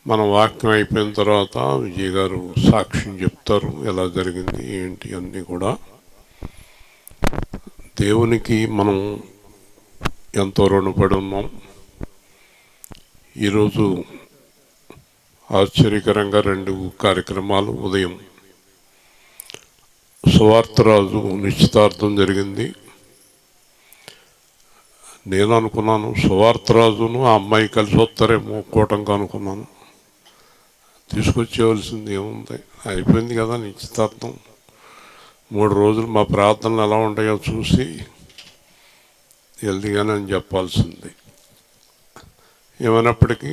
మన వాక్యం అయిపోయిన తర్వాత విజయ్ గారు సాక్ష్యం చెప్తారు, ఎలా జరిగింది ఏంటి అన్నీ కూడా. దేవునికి మనం ఎంతో రుణపడి ఉన్నాం. ఈరోజు ఆశ్చర్యకరంగా 2 కార్యక్రమాలు. ఉదయం సువార్తరాజు నిశ్చితార్థం జరిగింది. నేను అనుకున్నాను సువార్తరాజును ఆ అమ్మాయి కలిసి వస్తారేమో కూటంగా అనుకున్నాను. తీసుకొచ్చేవలసింది ఏముంది, అయిపోయింది కదా నిశ్చితార్థం. 3 రోజులు మా ప్రార్థనలు ఎలా ఉంటాయో చూసి హెల్దీగానే అని చెప్పాల్సింది. ఏమైనప్పటికీ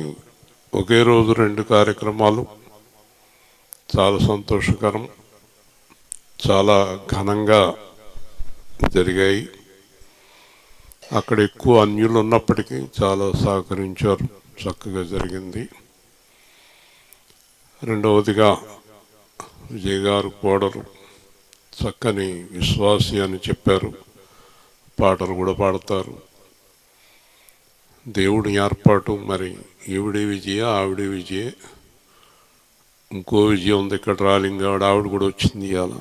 ఒకే రోజు 2 కార్యక్రమాలు చాలా సంతోషకరం, చాలా ఘనంగా జరిగాయి. అక్కడ ఎక్కువ అన్యులు ఉన్నప్పటికీ చాలా సహకరించారు, చక్కగా జరిగింది. రెండవదిగా విజయ్ గారు కోడలు చక్కని విశ్వాసి అని చెప్పారు, పాటలు కూడా పాడతారు. దేవుడి ఏర్పాటు. మరి ఈవిడే విజయ, ఆవిడే విజయ, ఇంకో విజయం ఉంది ఇక్కడ రాలింగాడు, ఆవిడ కూడా వచ్చింది ఇవాళ.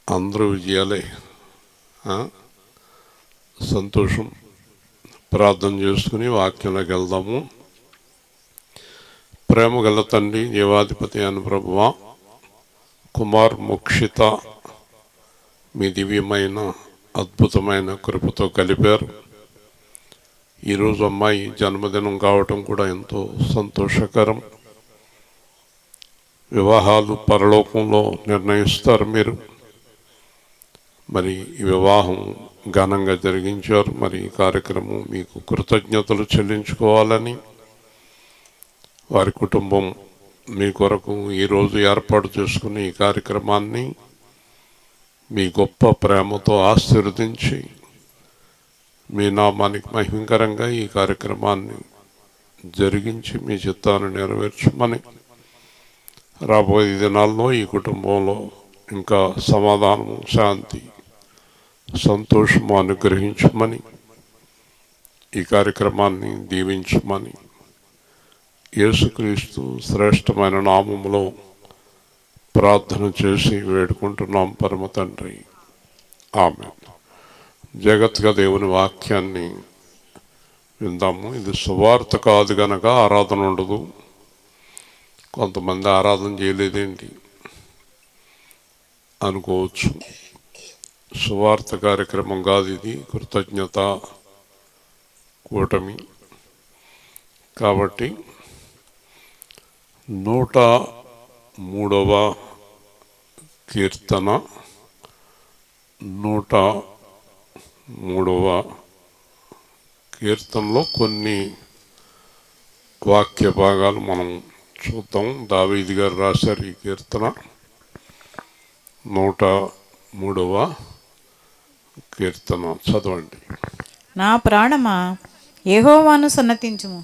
అందరూ విజయాలే. సంతోషం. ప్రార్థన చేసుకుని వాక్యంలోకి వెళ్దాము. ప్రేమ గల తండ్రి, జీవాధిపతి అని ప్రభువా, కుమార్ మోక్షిత మీ దివ్యమైన అద్భుతమైన కృపతో కలిపారు. ఈరోజు అమ్మాయి జన్మదినం కావటం కూడా ఎంతో సంతోషకరం. వివాహాలు పరలోకంలో నిర్ణయిస్తారు మీరు. మరి ఈ వివాహం ఘనంగా జరిగించారు. మరి ఈ కార్యక్రమం మీకు కృతజ్ఞతలు చెల్లించుకోవాలని, వారి కుటుంబం మీ కొరకు ఈరోజు ఏర్పాటు చేసుకుని ఈ కార్యక్రమాన్ని మీ గొప్ప ప్రేమతో ఆశీర్వదించి మీ నామానికి మహిమకరంగా ఈ కార్యక్రమాన్ని జరిగించి మీ చిత్తాన్ని నెరవేర్చమని, రాబోయే దినాల్లో ఈ కుటుంబంలో ఇంకా సమాధానము, శాంతి, సంతోషము అనుగ్రహించమని, ఈ కార్యక్రమాన్ని దీవించమని యేసుక్రీస్తు శ్రేష్టమైన నామములో ప్రార్థన చేసి వేడుకుంటున్నాం పరమ తండ్రి. ఆమేన్. జగత్గా దేవుని వాక్యాన్ని విందాము. ఇది సువార్త కాదు గనక ఆరాధన ఉండదు. కొంతమంది ఆరాధన చేయలేదేంటి అనుకోవచ్చు. సువార్త కార్యక్రమం కాదు ఇది, కృతజ్ఞత కూటమి. కాబట్టి 103వ కీర్తన 103వ కీర్తనలో కొన్ని వాక్య భాగాలు మనం చూద్దాం. దావీదు గారు రాశారు ఈ కీర్తన. 103వ కీర్తన చదవండి. నా ప్రాణమా యెహోవాను సన్నతించుము.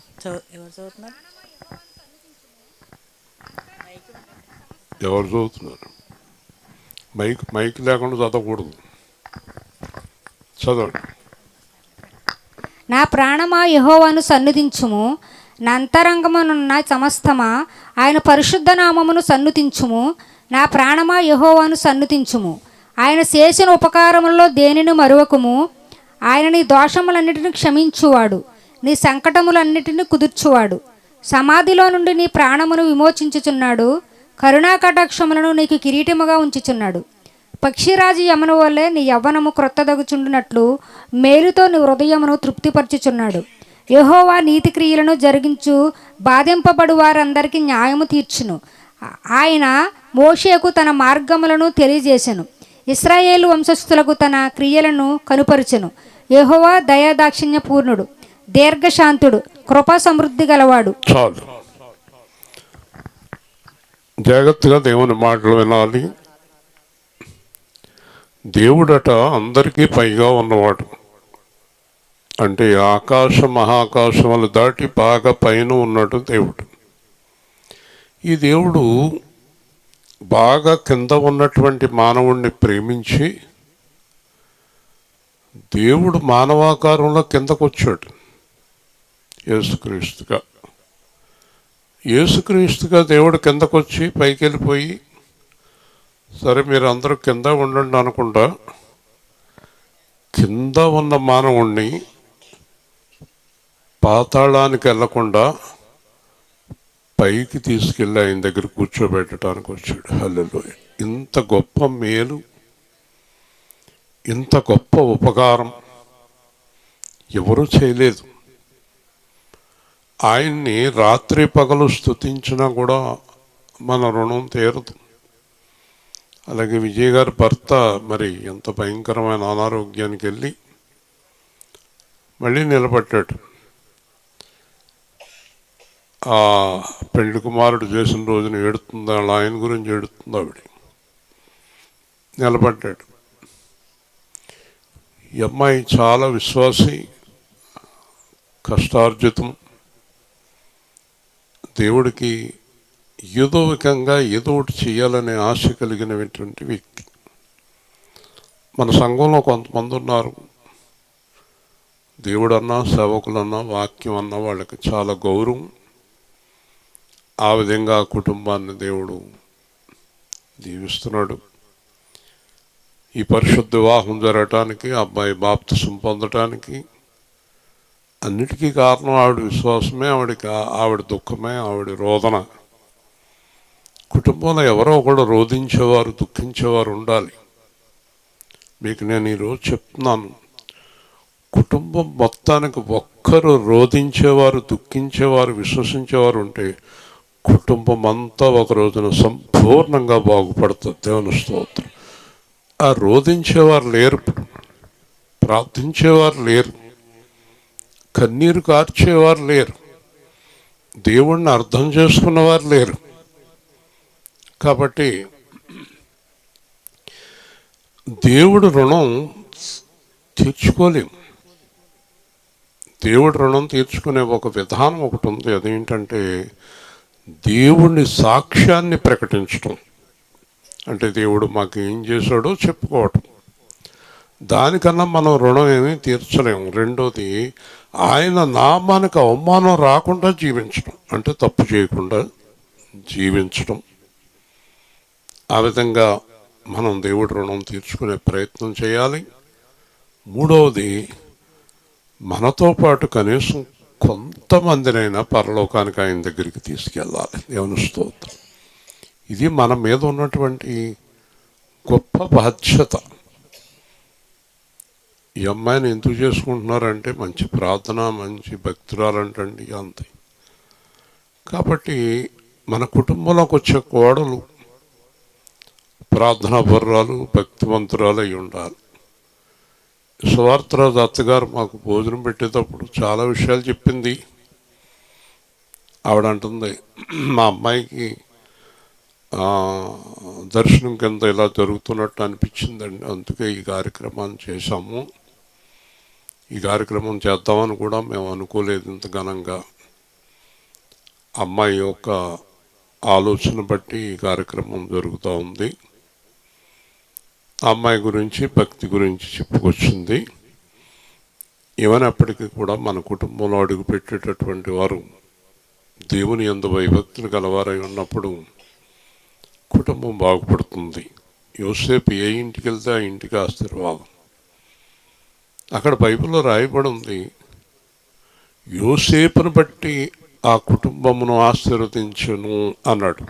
ఎవరు చదువుతున్నారు? మైక్ లేకుండా చదవకూడదు. చదవండి. నా ప్రాణమా యెహోవాను సన్నుతించుము, నా అంతరంగమునున్న సమస్తమా ఆయన పరిశుద్ధ నామమును సన్నుతించుము. నా ప్రాణమా యెహోవాను సన్నుతించుము, ఆయన చేసిన ఉపకారములలో దేనిని మరువకుము. ఆయన నీ దోషములన్నిటిని క్షమించువాడు, నీ సంకటములన్నిటిని కుదుర్చువాడు. సమాధిలో నుండి నీ ప్రాణమును విమోచించుచున్నాడు, కరుణా కటాక్షములను నీకు కిరీటముగా ఉంచుచున్నాడు. పక్షిరాజు యమను వల్లే నీ యవ్వనము క్రొత్తదగుచుండునట్లు మేలుతో నీ హృదయమును తృప్తిపరచుచున్నాడు. యెహోవా నీతి క్రియలను జరిగించు, బాధింపబడు వారందరికీ న్యాయము తీర్చును. ఆయన మోషేకు తన మార్గములను తెలియజేసెను, ఇశ్రాయేలు వంశస్థులకు తన క్రియలను కనుపరచెను. యెహోవా దయాదాక్షిణ్య పూర్ణుడు, దీర్ఘశాంతుడు, కృపా సమృద్ధి గలవాడు. చాలు. జాగ్రత్తగా దేవుని మాటలు వినాలి. దేవుడట అందరికీ పైగా ఉన్నవాడు. అంటే ఆకాశ మహాకాశములు దాటి బాగా పైన ఉన్నాడు దేవుడు. ఈ దేవుడు బాగా కింద ఉన్నటువంటి మానవుణ్ణి ప్రేమించి దేవుడు మానవాకారంలో కిందకు వచ్చాడు యేసుక్రీస్తుగా. యేసుక్రీస్తుగా దేవుడు కిందకొచ్చి పైకి వెళ్ళిపోయి, సరే మీరు అందరూ కింద ఉండండి అనకుండా కింద ఉన్న మానవుణ్ణి పాతాళానికి వెళ్లకుండా పైకి తీసుకెళ్ళి ఆయన దగ్గర కూర్చోబెట్టడానికి వచ్చాడు. హల్లెలూయా. ఇంత గొప్ప మేలు, ఇంత గొప్ప ఉపకారం ఎవరూ చేయలేదు. ఆయన్ని రాత్రి పగలు స్తుతించినా కూడా మన రుణం తీరదు. అలాగే విజయ్ గారి భర్త మరి ఎంత భయంకరమైన అనారోగ్యానికి వెళ్ళి మళ్ళీ నిలబడ్డాడు. ఆ పెళ్లి కుమారుడు చేసిన రోజున ఏడుతుంది, వాళ్ళ ఆయన గురించి ఏడుతుంది ఆవిడ. నిలబడ్డాడు. ఈ అమ్మాయి చాలా విశ్వాసి, కష్టార్జితం, దేవుడికి ఏదో విధంగా ఏదో ఒకటి చేయాలనే ఆశ కలిగినటువంటి వ్యక్తి. మన సంఘంలో కొంతమంది ఉన్నారు, దేవుడన్నా సేవకులన్నా వాక్యం అన్నా వాళ్ళకి చాలా గౌరవం. ఆ విధంగా కుటుంబాన్ని దేవుడు దీవిస్తున్నాడు. ఈ పరిశుద్ధ వివాహం జరగటానికి, అబ్బాయి బాప్తిసం పొందటానికి అన్నిటికీ కారణం ఆవిడ విశ్వాసమే, ఆవిడ దుఃఖమే, ఆవిడ రోదన. కుటుంబంలో ఎవరో ఒకడు రోధించేవారు, దుఃఖించేవారు ఉండాలి. మీకు నేను ఈరోజు చెప్తున్నాను, కుటుంబం మొత్తానికి ఒక్కరు రోధించేవారు, దుఃఖించేవారు, విశ్వసించేవారు ఉంటే కుటుంబం అంతా ఒక రోజున సంపూర్ణంగా బాగుపడుతుంది. దేవుని స్తోత్రం. ఆ రోధించేవారు లేరు, ప్రార్థించేవారు లేరు, కన్నీరు కార్చేవారు లేరు, దేవుణ్ణి అర్థం చేసుకున్నవారు లేరు. కాబట్టి దేవుడు రుణం తీర్చుకోలేం. దేవుడు రుణం తీర్చుకునే ఒక విధానం ఒకటి ఉంది. అదేంటంటే దేవుని సాక్ష్యాన్ని ప్రకటించటం. అంటే దేవుడు మాకు ఏం చేశాడో చెప్పుకోవటం. దానికన్నా మనం రుణం ఏమీ తీర్చలేము. రెండోది, ఆయన నామానికి అవమానం రాకుండా జీవించడం, అంటే తప్పు చేయకుండా జీవించడం. ఆ విధంగా మనం దేవుడి రుణం తీర్చుకునే ప్రయత్నం చేయాలి. మూడవది, మనతో పాటు కనీసం కొంతమందినైనా పరలోకానికి ఆయన దగ్గరికి తీసుకెళ్ళాలి. దేవుని స్తోత్రం. ఇది మన మీద ఉన్నటువంటి గొప్ప బాధ్యత. ఈ అమ్మాయిని ఎందుకు చేసుకుంటున్నారంటే మంచి ప్రార్థన, మంచి భక్తురాలంటండి, అంతే. కాబట్టి మన కుటుంబంలోకి వచ్చే కోడలు ప్రార్థనా పరురాలు, భక్తివంతురాలు అయి ఉండాలి. సువార్తరాజు అత్తగారు మాకు భోజనం పెట్టేటప్పుడు చాలా విషయాలు చెప్పింది. ఆవిడ అంటుంది, మా అమ్మాయికి దర్శనం కింద ఇలా జరుగుతున్నట్టు అనిపించిందండి, అందుకే ఈ కార్యక్రమాన్ని చేశాము. ఈ కార్యక్రమం చేద్దామని కూడా మేము అనుకోలేదు ఇంత ఘనంగా. అమ్మాయి యొక్క ఆలోచన బట్టి ఈ కార్యక్రమం జరుగుతూ ఉంది. అమ్మాయి గురించి, భక్తి గురించి చెప్పుకొచ్చింది. ఏమైనప్పటికీ కూడా మన కుటుంబంలో అడుగు పెట్టేటటువంటి వారు దేవుని యందు భయభక్తులు గలవారై ఉన్నప్పుడు కుటుంబం బాగుపడుతుంది. యోసేపు ఏ ఇంటికి వెళ్తే ఆ ఇంటికి ఆశీర్వాదం. అక్కడ బైబిల్లో రాయబడి ఉంది, యోసేపును బట్టి ఆ కుటుంబమును ఆశీర్వదించును అన్నాడు.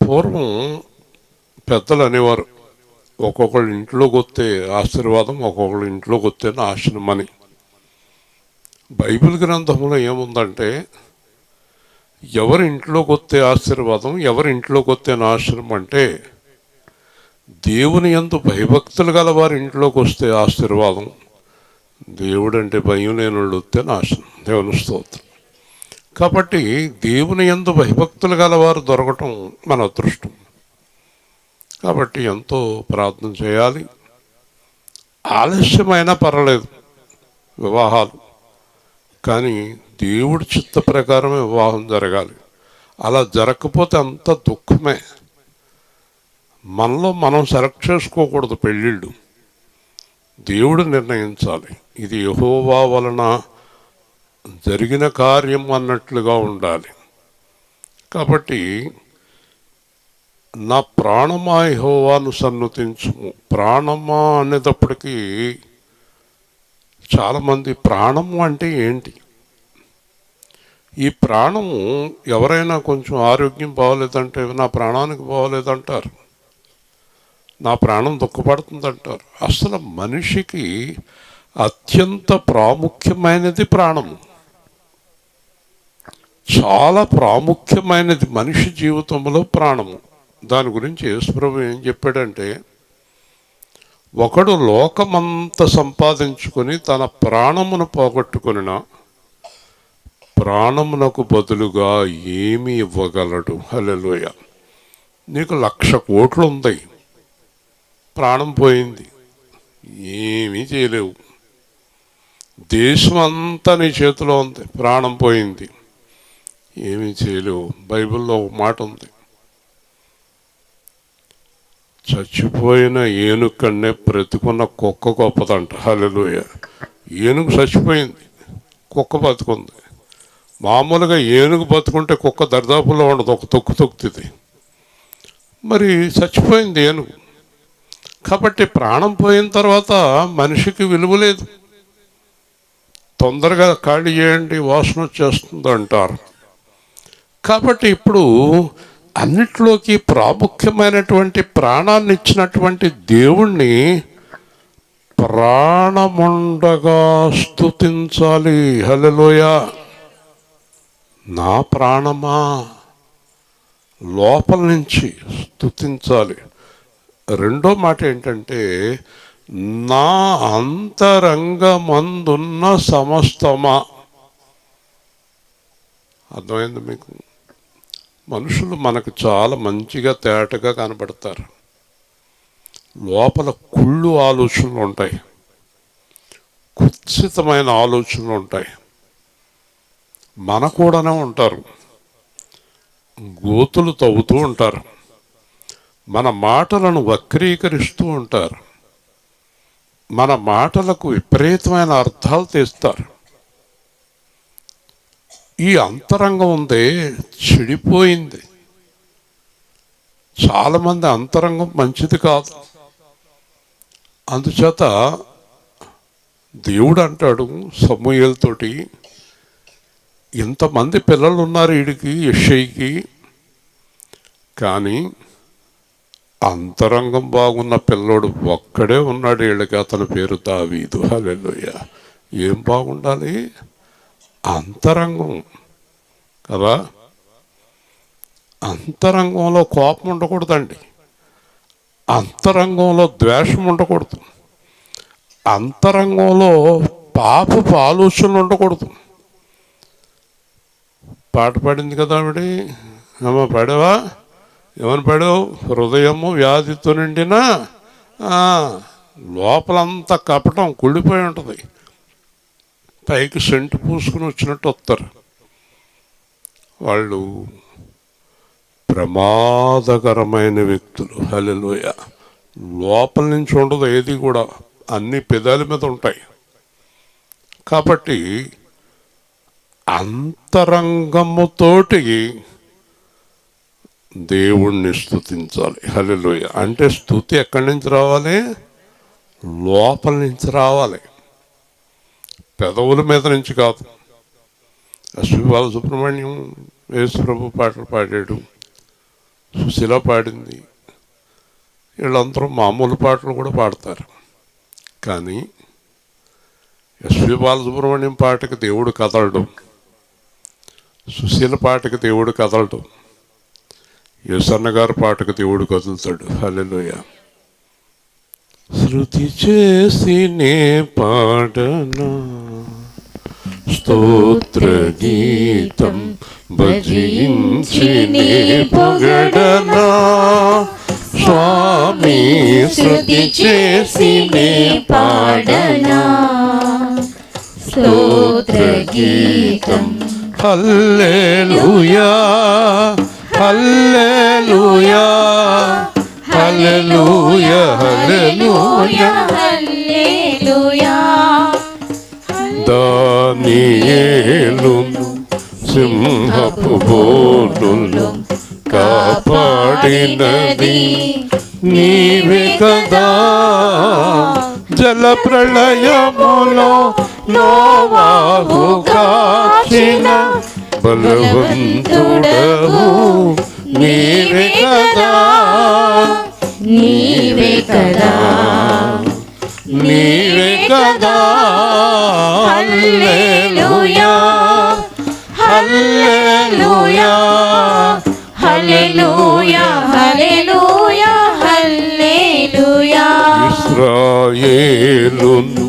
పూర్వం పెద్దలు అనేవారు, ఒక్కొక్కళ్ళ ఇంట్లోకి వస్తే ఆశీర్వాదం, ఒక్కొక్కళ్ళ ఇంట్లోకి వస్తే నాశనం అని. బైబిల్ గ్రంథంలో ఏముందంటే, ఎవరి ఇంట్లోకి వస్తే ఆశీర్వాదం, ఎవరి ఇంట్లోకి వస్తే నాశనం అంటే, దేవుని యందు భయభక్తులు గల వారి ఇంట్లోకి వస్తే ఆశీర్వాదం, దేవుడంటే భయం లేని వాళ్ళు వస్తే నాశనం. దేవుని స్తోత్రం. కాబట్టి దేవుని యందు భయభక్తులు గలవారు దొరకటం మన అదృష్టం. కాబట్టి ఎంతో ప్రార్థన చేయాలి. ఆలస్యమైనా పర్వాలేదు వివాహాలు, కానీ దేవుడి చిత్త ప్రకారమే వివాహం జరగాలి. అలా జరగకపోతే అంత దుఃఖమే. మనలో మనం సెలెక్ట్ చేసుకోకూడదు పెళ్ళిళ్ళు, దేవుడు నిర్ణయించాలి. ఇది యెహోవా వలన జరిగిన కార్యం అన్నట్లుగా ఉండాలి. కాబట్టి నా ప్రాణమా యెహోవాను సన్నుతించుము. ప్రాణమా అనేటప్పటికీ చాలామంది ప్రాణము అంటే ఏంటి, ఈ ప్రాణము ఎవరైనా కొంచెం ఆరోగ్యం బాగోలేదంటే నా ప్రాణానికి బాగోలేదంటారు, నా ప్రాణం దుఃఖపడుతుందంటారు. అసలు మనిషికి అత్యంత ప్రాముఖ్యమైనది ప్రాణము, చాలా ప్రాముఖ్యమైనది మనిషి జీవితంలో ప్రాణము. దాని గురించి యేసుప్రభు ఏం చెప్పాడంటే, ఒకడు లోకమంతా సంపాదించుకొని తన ప్రాణమును పోగొట్టుకొనినా ప్రాణమునకు బదులుగా ఏమి ఇవ్వగలడు? హల్లెలూయా. నీకు 1,00,000 కోట్లు ఉంది, ప్రాణం పోయింది, ఏమీ చేయలేవు. దేశం అంతా నీ చేతిలో ఉంది, ప్రాణం పోయింది, ఏమీ చేయలేవు. బైబిల్లో ఒక మాట ఉంది, చచ్చిపోయిన ఏనుగు కన్నే బ్రతికున్న కుక్క గొప్పదంట. హల్లెలూయా. ఏనుగు చచ్చిపోయింది, కుక్క బతుకుంది. మామూలుగా ఏనుగు బతుకుంటే కుక్క దరిదాపుల్లో ఉండదు, ఒక తొక్కు తొక్కుతుంది. మరి చచ్చిపోయింది ఏనుగు. కాబట్టి ప్రాణం పోయిన తర్వాత మనిషికి విలువ లేదు. తొందరగా ఖాళీ చేయండి, వాసన వచ్చేస్తుంది అంటారు. కాబట్టి ఇప్పుడు అన్నిట్లోకి ప్రాముఖ్యమైనటువంటి ప్రాణాన్ని ఇచ్చినటువంటి దేవుణ్ణి ప్రాణముండగా స్తుతించాలి. హల్లెలూయా. నా ప్రాణమా, లోపల నుంచి స్తుతించాలి. రెండో మాట ఏంటంటే, నా అంతరంగమందున్న సమస్తమా. అర్థమైంది మీకు? మనుషులు మనకు చాలా మంచిగా తేటగా కనబడతారు, లోపల కుళ్ళు ఆలోచనలు ఉంటాయి, కుత్సితమైన ఆలోచనలు ఉంటాయి. మన కూడానే ఉంటారు, గోతులు తవ్వుతూ ఉంటారు, మన మాటలను వక్రీకరిస్తూ ఉంటారు, మన మాటలకు విపరీతమైన అర్థాలు తీస్తారు. ఈ అంతరంగం ఉందే చెడిపోయింది. చాలామంది అంతరంగం మంచిది కాదు. అందుచేత దేవుడు అంటాడు సమూయేలుతోటి, ఇంతమంది పిల్లలు ఉన్నారు వీడికి, యెషయికి, కానీ అంతరంగం బాగున్న పిల్లోడు ఒక్కడే ఉన్నాడు వీళ్ళకి, అతని పేరు దావీదు. హల్లెలూయా. ఏం బాగుండాలి? అంతరంగం కదా. అంతరంగంలో కోపం ఉండకూడదండి, అంతరంగంలో ద్వేషం ఉండకూడదు, అంతరంగంలో పాపపు ఆలోచనలు ఉండకూడదు. పాట పాడింది కదా ఆవిడ, అమ్మ పాడావా? ఏమని పాడావు? హృదయము వ్యాధితో నిండిన, లోపలంతా కపటం కుళ్ళిపోయి ఉంటుంది, పైకి సెంటు పూసుకుని వచ్చినట్టు వస్తారు. వాళ్ళు ప్రమాదకరమైన వ్యక్తులు. హల్లెలూయా. లోపల నుంచి ఉండదు ఏది కూడా, అన్ని పెదాల మీద ఉంటాయి. కాబట్టి అంతరంగముతోటి దేవుణ్ణి స్తుతించాలి. హల్లెలూయా. అంటే స్తుతి ఎక్కడి నుంచి రావాలి? లోపల నుంచి రావాలి, పెదవుల మీద నుంచి కాదు. ఎస్పి బాలసుబ్రహ్మణ్యం యేసుప్రభు పాటలు పాడాడు, సుశీల పాడింది, వీళ్ళందరూ మామూలు పాటలు కూడా పాడతారు. కానీ ఎస్పి బాలసుబ్రహ్మణ్యం పాటకి దేవుడు కదలడు, సుశీల పాటకి దేవుడు కదలడు, యేసన్న గారి పాటకి దేవుడు కదులుతాడు. హల్లెలూయా. శృతి చేసినే పాడనా స్తోత్ర గీతం, భజించినే పొగడనా స్వామి, శృతి చేసినే పాడనా స్తోత్ర గీతం. హల్లెలూయా, హల్లెలూయా, హల్లెలూయా, హల్లెలూయా, హల్లెలూయా. దానియేలును సింహపు బోనులో కాపాడినది నీవే కదా. జల ప్రళయములో నోవాహు కాచిన బలవంతుడవు నీవే కదా. నీవే కదా, నీవే కదా. హల్లెలూయా హల్లెలూయా హల్లెలూయా హల్లెలూయా హల్లెలూయా. ఇశ్రాయేలును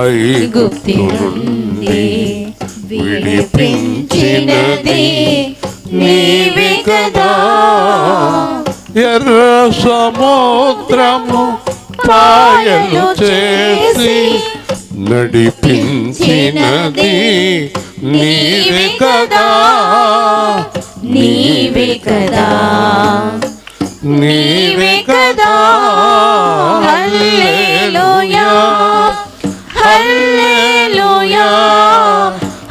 ఐగుప్తు నుండి విడిపించినది నీవే కదా. ఎర్ర సముద్రము పాయలు చేసి నడిపించినది నీవే కదా. నీవే కదా, నీవే కదా. హల్లెలూయా హల్లెలూయా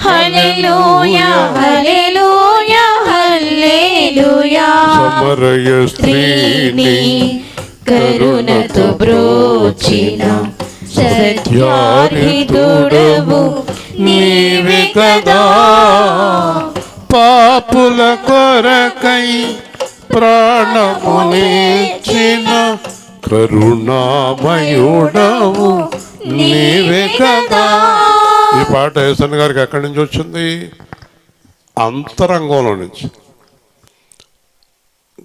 హల్లెలూయా హల్లెలూయా హల్లెలూయా. సమరయ స్త్రీని కరుణతో బ్రోచిన సత్యారితుడవు నీవే కదా. పాపుల కొరకై ప్రాణమునిచ్చిన కరుణామయుడవు నీవే కదా. ఈ పాట యేసన్న గారికి ఎక్కడి నుంచి వచ్చింది? అంతరంగంలో నుంచి.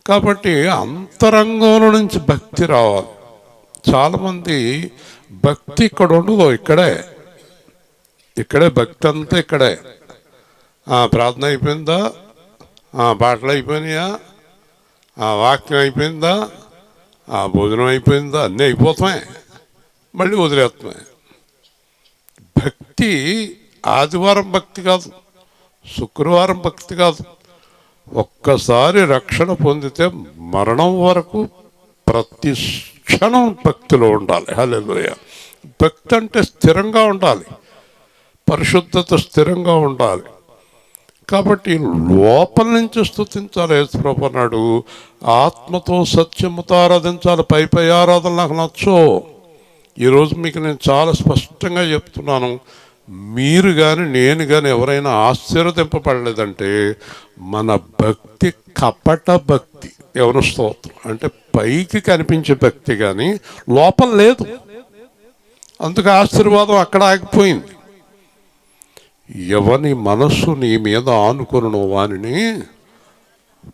కాబట్టి అంతరంగంలో నుంచి భక్తి రావాలి. చాలామంది భక్తి ఇక్కడ ఉండదు, ఇక్కడే భక్తి అంతా ఇక్కడే. ప్రార్థన అయిపోయిందా, పాటలు అయిపోయినాయా, వాక్యం అయిపోయిందా, భోజనం అయిపోయిందా, అన్నీ అయిపోతాయి, మళ్ళీ వదిలేస్తున్నాయి. భక్తి ఆదివారం భక్తి కాదు, శుక్రవారం భక్తి కాదు. ఒక్కసారి రక్షణ పొందితే మరణం వరకు ప్రతి క్షణం భక్తిలో ఉండాలి. హల్లెలూయా. భక్తి అంటే స్థిరంగా ఉండాలి, పరిశుద్ధత స్థిరంగా ఉండాలి. కాబట్టి లోపల నుంచి స్తుతించాలి. యేసుప్రభు అన్నాడు, ఆత్మతో సత్యముతో ఆరాధించాలి. పై ఆరాధన నాకు నచ్చో. ఈరోజు మీకు నేను చాలా స్పష్టంగా చెప్తున్నాను, మీరు కానీ నేను కానీ ఎవరైనా ఆశీర్వదింపబడలేదంటే మన భక్తి కపట భక్తి. ఎవరు స్తోత్రం అంటే పైకి కనిపించే భక్తి కానీ లోపల లేదు. అందుకు ఆశీర్వాదం అక్కడ ఆగిపోయింది. ఎవని మనస్సు నీ మీద ఆనుకొను వానిని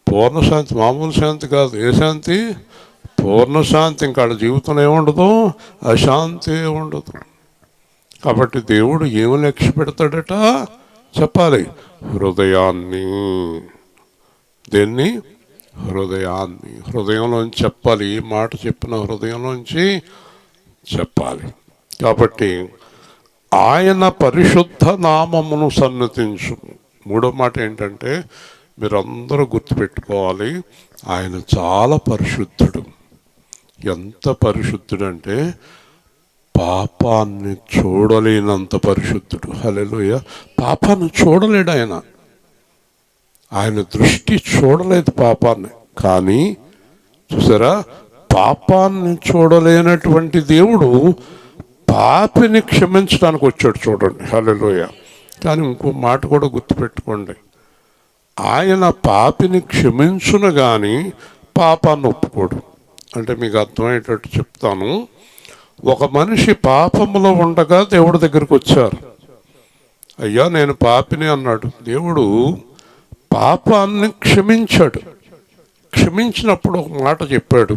పూర్ణశాంతి, మామూలు శాంతి కాదు, ఏ శాంతి? పూర్ణశాంతి. ఇంకా జీవితంలో ఏముండదు, అశాంతి ఉండదు. కాబట్టి దేవుడు ఏమి లక్ష్య పెడతాడట చెప్పాలి, హృదయాన్ని. దేన్ని? హృదయాన్ని. హృదయంలోంచి చెప్పాలి. ఈ మాట చెప్పిన హృదయంలోంచి చెప్పాలి. కాబట్టి ఆయన పరిశుద్ధ నామమును సన్నతించు. మూడో మాట ఏంటంటే మీరందరూ గుర్తుపెట్టుకోవాలి, ఆయన చాలా పరిశుద్ధుడు. ఎంత పరిశుద్ధుడంటే పాపాన్ని చూడలేనంత పరిశుద్ధుడు. హల్లెలూయా. పాపాన్ని చూడలేడు ఆయన. ఆయన దృష్టి చూడలేదు పాపాన్ని. కానీ చూసారా, పాపాన్ని చూడలేనటువంటి దేవుడు పాపిని క్షమించడానికి వచ్చాడు. చూడండి. హల్లెలూయా. కానీ ఇంకో మాట కూడా గుర్తుపెట్టుకోండి, ఆయన పాపిని క్షమించును కానీ పాపాన్ని ఒప్పుకోడు. అంటే మీకు అర్థమయ్యేటట్టు చెప్తాను. ఒక మనిషి పాపములో ఉండగా దేవుడి దగ్గరికి వచ్చారు. అయ్యా నేను పాపిని అన్నాడు. దేవుడు పాపాన్ని క్షమించాడు. క్షమించినప్పుడు ఒక మాట చెప్పాడు,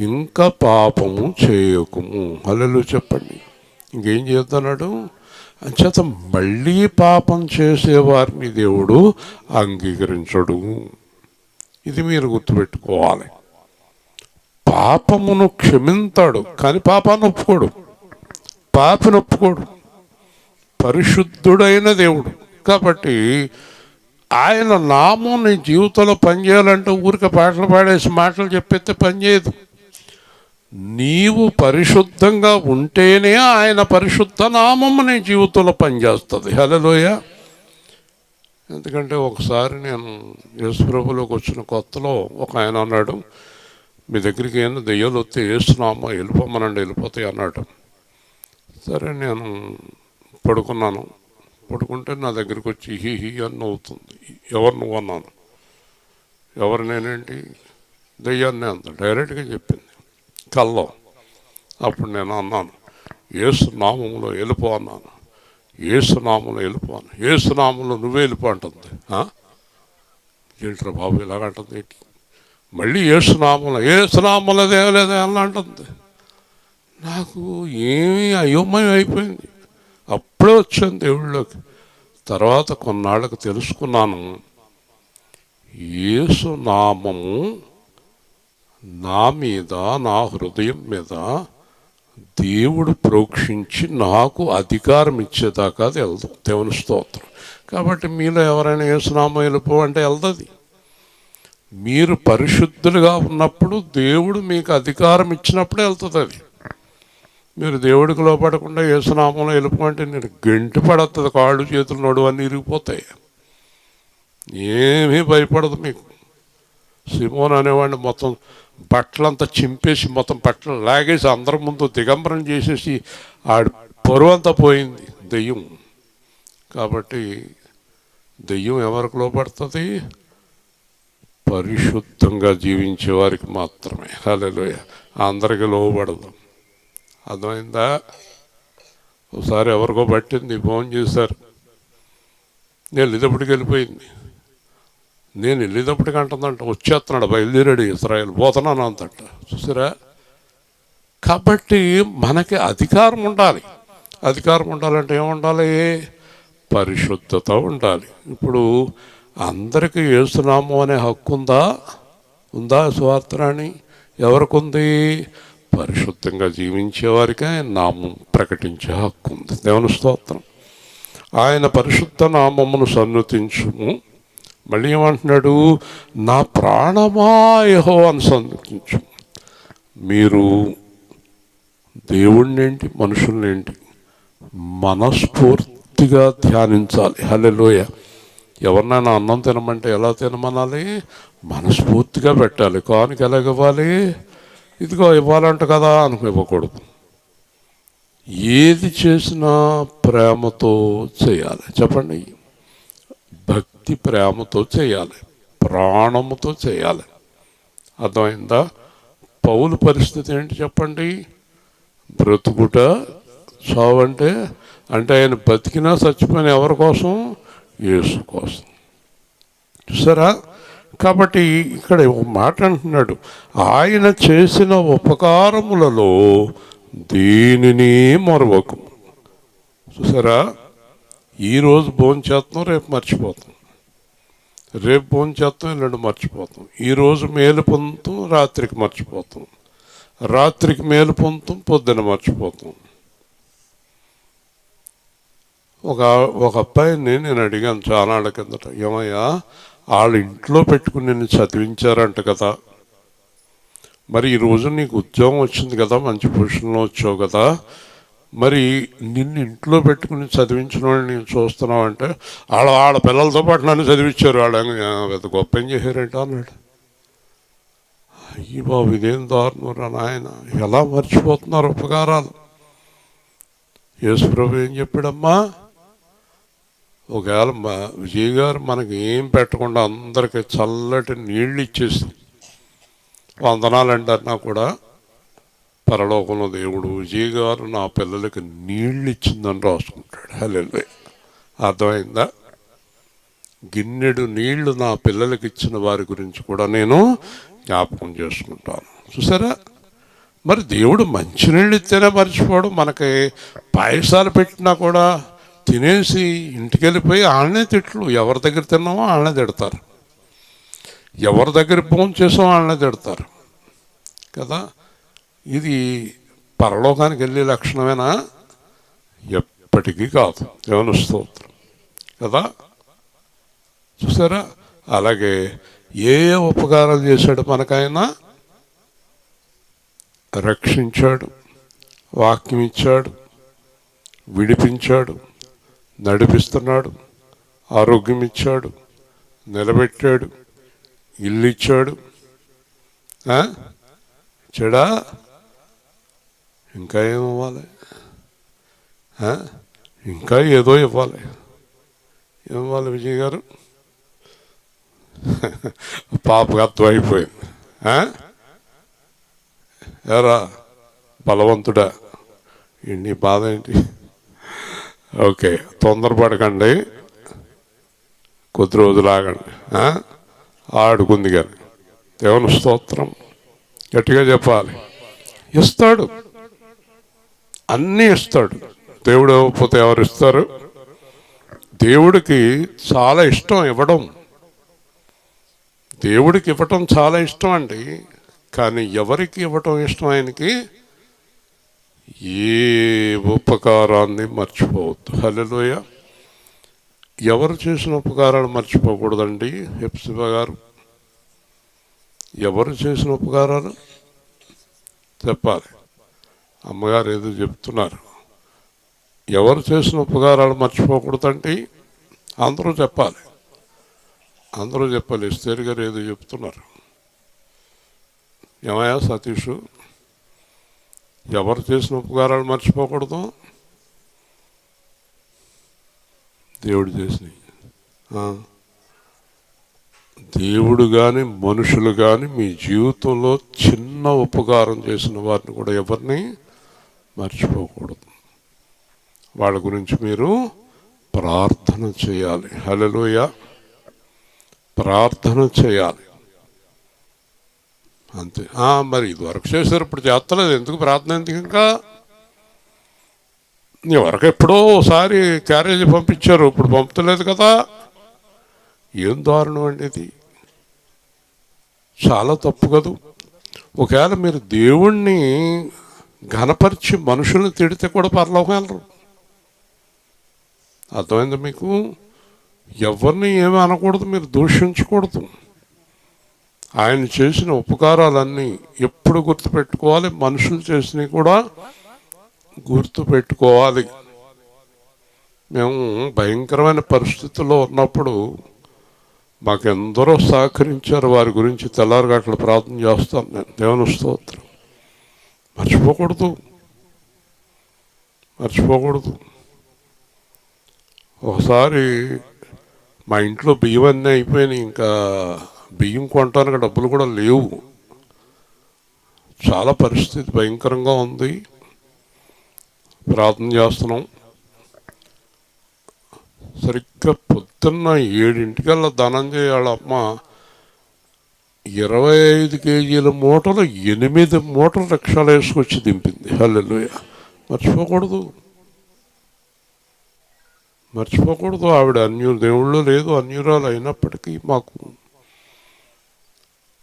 ఇంకా పాపము చేయకుము. హల్లెలూయా చెప్పండి. ఇంకేం చేస్తున్నాడు? అంచేత మళ్ళీ పాపం చేసేవారిని దేవుడు అంగీకరించడు. ఇది మీరు గుర్తుపెట్టుకోవాలి. పాపమును క్షమింతాడు కానీ పాపాన్ని ఒప్పుకోడు, పాపిని ఒప్పుకోడు. పరిశుద్ధుడైన దేవుడు. కాబట్టి ఆయన నామం నీ జీవితంలో పనిచేయాలంటే ఊరికే పాటలు పాడేసి మాటలు చెప్పేస్తే పనిచేయదు. నీవు పరిశుద్ధంగా ఉంటేనే ఆయన పరిశుద్ధ నామము నీ జీవితంలో పనిచేస్తుంది. హల్లెలూయా. ఎందుకంటే ఒకసారి నేను యేసుప్రభులోకి వచ్చిన కొత్తలో ఒక ఆయన అన్నాడు, మీ దగ్గరికి ఏమైనా దెయ్యాలు వస్తే యేసునామా వెళ్ళిపోమనండి, వెళ్ళిపోతాయి అన్నాడు. సరే నేను పడుకున్నాను. పడుకుంటే నా దగ్గరికి వచ్చి హీ హీ అని నవ్వుతుంది. ఎవరు నువ్వు అన్నాను. ఎవరు నేనేంటి, దెయ్యాన్ని అంత డైరెక్ట్గా చెప్పింది కల్లో. అప్పుడు నేను అన్నాను, యేసు నామంలో వెళ్ళిపో అన్నాను. యేసు నామంలో వెళ్ళిపోను. యేసు నామంలో నువ్వే వెళ్ళిపో అంటుంది. ఏంట్రా బాబు ఇలాగంటుంది, మళ్ళీ ఏసునామంలో దేవలేదే అని అంటుంది. నాకు ఏమీ అయోమయం అయిపోయింది. అప్పుడే వచ్చాను దేవుళ్ళలోకి. తర్వాత కొన్నాళ్ళకు తెలుసుకున్నాను, యేసు నామము నా మీద, నా హృదయం మీద దేవుడు ప్రోక్షించి నాకు అధికారం ఇచ్చేదాకా అది వెళ్దాం. దేవుని స్తోత్రం. కాబట్టి మీలో ఎవరైనా యేసునామం వెళ్ళిపో అంటే వెళ్తుంది. మీరు పరిశుద్ధులుగా ఉన్నప్పుడు దేవుడు మీకు అధికారం ఇచ్చినప్పుడే వెళ్తుంది అది. మీరు దేవుడికి లోపడకుండా యేసునామంలో వెళ్ళిపో అంటే నేను గంటి పడుతుంది, కాళ్ళు చేతులు నడువు అన్నీ ఇరిగిపోతాయి. ఏమీ భయపడదు మీకు. సిమోన్ అనేవాడిని మొత్తం బట్టలంతా చింపేసి, మొత్తం బట్టలు లాగేసి అందరి ముందు దిగంబరం చేసేసి ఆడి పొరువంతా పోయింది దెయ్యం. కాబట్టి దెయ్యం ఎవరికి లోపడుతుంది? పరిశుద్ధంగా జీవించే వారికి మాత్రమే. హల్లెలూయా. అందరికీ లోబడదు. అర్థమైందా? ఒకసారి ఎవరికో పట్టింది, ఫోన్ చేశారు. నేను వెళ్ళేటప్పటికి వెళ్ళిపోయింది. నేను వెళ్ళేటప్పటికి అంటుందంట, వచ్చేస్తున్నాడు, బయలుదేరాడు, ఇస్రాయేల్ పోతున్నాను అంతట. చూసారా? కాబట్టి మనకి అధికారం ఉండాలి. అధికారం ఉండాలంటే ఏముండాలి? పరిశుద్ధత ఉండాలి. ఇప్పుడు అందరికీ యేసునామం అనే హక్కు ఉందా సువార్తరాణి? ఎవరికి ఉంది? పరిశుద్ధంగా జీవించే వారికి ఆయన నామం ప్రకటించే హక్కు ఉంది. దేవుని స్తోత్రం. ఆయన పరిశుద్ధ నామమును సన్నుతించుము. మళ్ళీ ఏమంటున్నాడు? నా ప్రాణమా యెహోవాను సన్నుతించు. మీరు దేవుణ్ణేంటి, మనుషుల్నేంటి మనస్ఫూర్తిగా ధ్యానించాలి. హల్లెలూయా. ఎవరినైనా అన్నం తినమంటే ఎలా తినమనాలి? మనస్ఫూర్తిగా పెట్టాలి. కానుక ఎలాగ ఇవ్వాలి? ఇదిగో ఇవ్వాలంట కదా అనుకు ఇవ్వకూడదు. ఏది చేసినా ప్రేమతో చేయాలి. చెప్పండి, భక్తి ప్రేమతో చేయాలి, ప్రాణముతో చేయాలి. అర్థమైందా? పౌలు పరిస్థితి ఏంటి చెప్పండి? బ్రతుకుట చావంటే అంటే ఆయన బతికినా చచ్చిపోయిన ఎవరి కోసం? యేసు కోసం. చూసారా? కాబట్టి ఇక్కడ ఒక మాట అంటున్నాడు, ఆయన చేసిన ఉపకారములలో దేనిని మరవకు. చూసారా? ఈరోజు భోంచేస్తాం, రేపు మర్చిపోతాం. రేపు భోంచేస్తాం, ఎల్లుండి మర్చిపోతాం. ఈరోజు మేలు పొందుతాం, రాత్రికి మర్చిపోతాం. రాత్రికి మేలు పొందుతాం, పొద్దున మర్చిపోతాం. ఒక అబ్బాయిని నేను అడిగాను చాలాళ్ళ కిందట, ఏమయ్యా వాళ్ళ ఇంట్లో పెట్టుకుని నిన్ను చదివించారంట కదా, మరి ఈరోజు నీకు ఉద్యోగం వచ్చింది కదా, మంచి పొజిషన్లో వచ్చావు కదా, మరి నిన్ను ఇంట్లో పెట్టుకుని చదివించిన వాళ్ళని నేను చూస్తున్నావు అంటే, వాళ్ళ పిల్లలతో పాటు నన్ను చదివించారు, వాళ్ళు గొప్ప ఏం చేశారంట అన్నాడు. అయ్యి బాబు, ఇదేం దారుణం రా నాయన, ఎలా మర్చిపోతున్నారు ఉపకారాలు. యేసుప్రభు ఏం చెప్పాడమ్మా? ఒకవేళ విజయ్ గారు మనకి ఏం పెట్టకుండా అందరికీ చల్లటి నీళ్ళు ఇచ్చేసి వందనాలు అంటారు కూడా, పరలోకంలో దేవుడు విజయ్ గారు నా పిల్లలకి నీళ్ళు ఇచ్చిందని రాసుకుంటాడు. హల్లెలూయా. అర్థమైందా? గిన్నెడు నీళ్లు నా పిల్లలకి ఇచ్చిన వారి గురించి కూడా నేను జ్ఞాపకం చేసుకుంటాను. చూసారా? మరి దేవుడు మంచినీళ్ళు ఇస్తేనే మర్చిపోవడం. మనకి పాయసాలు పెట్టినా కూడా తినేసి ఇంటికి వెళ్ళిపోయి వాళ్ళనే తిట్లు. ఎవరి దగ్గర తిన్నామో వాళ్ళనే తిడతారు, ఎవరి దగ్గర భోజనం చేసామో వాళ్ళనే తిడతారు కదా. ఇది పరలోకానికి వెళ్ళే లక్షణమేనా? ఎప్పటికీ కాదు. దేవుని స్తోత్రం కదా. చూసారా? అలాగే ఏ ఉపకారాలు చేశాడు మనకైనా రక్షించాడు, వాక్యం ఇచ్చాడు, విడిపించాడు, నడిపిస్తున్నాడు, ఆరోగ్యం ఇచ్చాడు, నిలబెట్టాడు, ఇల్లు ఇచ్చాడు. చెడా ఇంకా ఏమివ్వాలి? ఇంకా ఏదో ఇవ్వాలి. ఏమివ్వాలి విజయ్ గారు? పాపకు అర్థమైపోయింది. ఎరా బలవంతుడా, నీ బాధ ఏంటి? ఓకే, తొందరపడకండి, కొద్ది రోజులు ఆగండి. ఆడుకుంది కానీ దేవుని స్తోత్రం. గట్టిగా చెప్పాలి. ఇస్తాడు, అన్నీ ఇస్తాడు. దేవుడు ఇవ్వకపోతే ఎవరు ఇస్తారు? దేవుడికి చాలా ఇష్టం ఇవ్వడం. దేవుడికి ఇవ్వటం చాలా ఇష్టం అండి. కానీ ఎవరికి ఇవ్వటం ఇష్టం? ఆయనకి ఏ ఉపకారాన్ని మర్చిపోవద్దు. హల్లెలూయా. ఎవరు చేసిన ఉపకారాలు మర్చిపోకూడదండి. హెప్సిబా గారు, ఎవరు చేసిన ఉపకారాలు చెప్పాలి. అమ్మగారు ఏదో చెప్తున్నారు. ఎవరు చేసిన ఉపకారాలు మర్చిపోకూడదండి. అందరూ చెప్పాలి, అందరూ చెప్పాలి. ఎస్తేర్ గారు ఏదో చెప్తున్నారు. ఏమయ్యా సతీషు, ఎవరు చేసిన ఉపకారాలు మర్చిపోకూడదు? దేవుడు చేసినవి. దేవుడు కానీ మనుషులు కానీ మీ జీవితంలో చిన్న ఉపకారం చేసిన వారిని కూడా ఎవరిని మర్చిపోకూడదు. వాళ్ళ గురించి మీరు ప్రార్థన చేయాలి. హల్లెలూయా. ప్రార్థన చేయాలి అంతే. మరి ఇది వరకు చేశారు, ఇప్పుడు చేస్తలేదు, ఎందుకు ప్రార్థన? ఎందుకు ఇంకా? వరకు ఎప్పుడో ఒకసారి క్యారేజీ పంపించారు, ఇప్పుడు పంపుతలేదు కదా. ఏం దారుణం అండి ఇది, చాలా తప్పు కదా. ఒకవేళ మీరు దేవుణ్ణి ఘనపరిచి మనుషుల్ని తిడితే కూడా పరలోకం వెళ్ళరు. అర్థమైంది మీకు? ఎవరిని ఏమీ అనకూడదు, మీరు దూషించకూడదు. ఆయన చేసిన ఉపకారాలన్నీ ఎప్పుడు గుర్తుపెట్టుకోవాలి, మనుషులు చేసినవి కూడా గుర్తుపెట్టుకోవాలి. మేము భయంకరమైన పరిస్థితుల్లో ఉన్నప్పుడు మాకెందరో సహకరించారు. వారి గురించి తెల్లారుగా అక్కడ ప్రార్థన చేస్తాను నేను. దేవుని స్తోత్రం. మర్చిపోకూడదు, మర్చిపోకూడదు. ఒకసారి మా ఇంట్లో బియ్యం అన్నీ అయిపోయినాయి, ఇంకా బియ్యం కొనడానికి డబ్బులు కూడా లేవు. చాలా పరిస్థితి భయంకరంగా ఉంది. ప్రార్థన చేస్తున్నాం. సరిగ్గా పొద్దున్న 7 ధనంజయ వాళ్ళ అమ్మ 25 కేజీల మూటలు 8 మూటలు రిక్షాలు వేసుకొచ్చి దింపింది. హల్లెలూయా. మర్చిపోకూడదు, మర్చిపోకూడదు. ఆవిడ దేవుళ్ళు లేదు, అన్యురాలు అయినప్పటికీ మాకు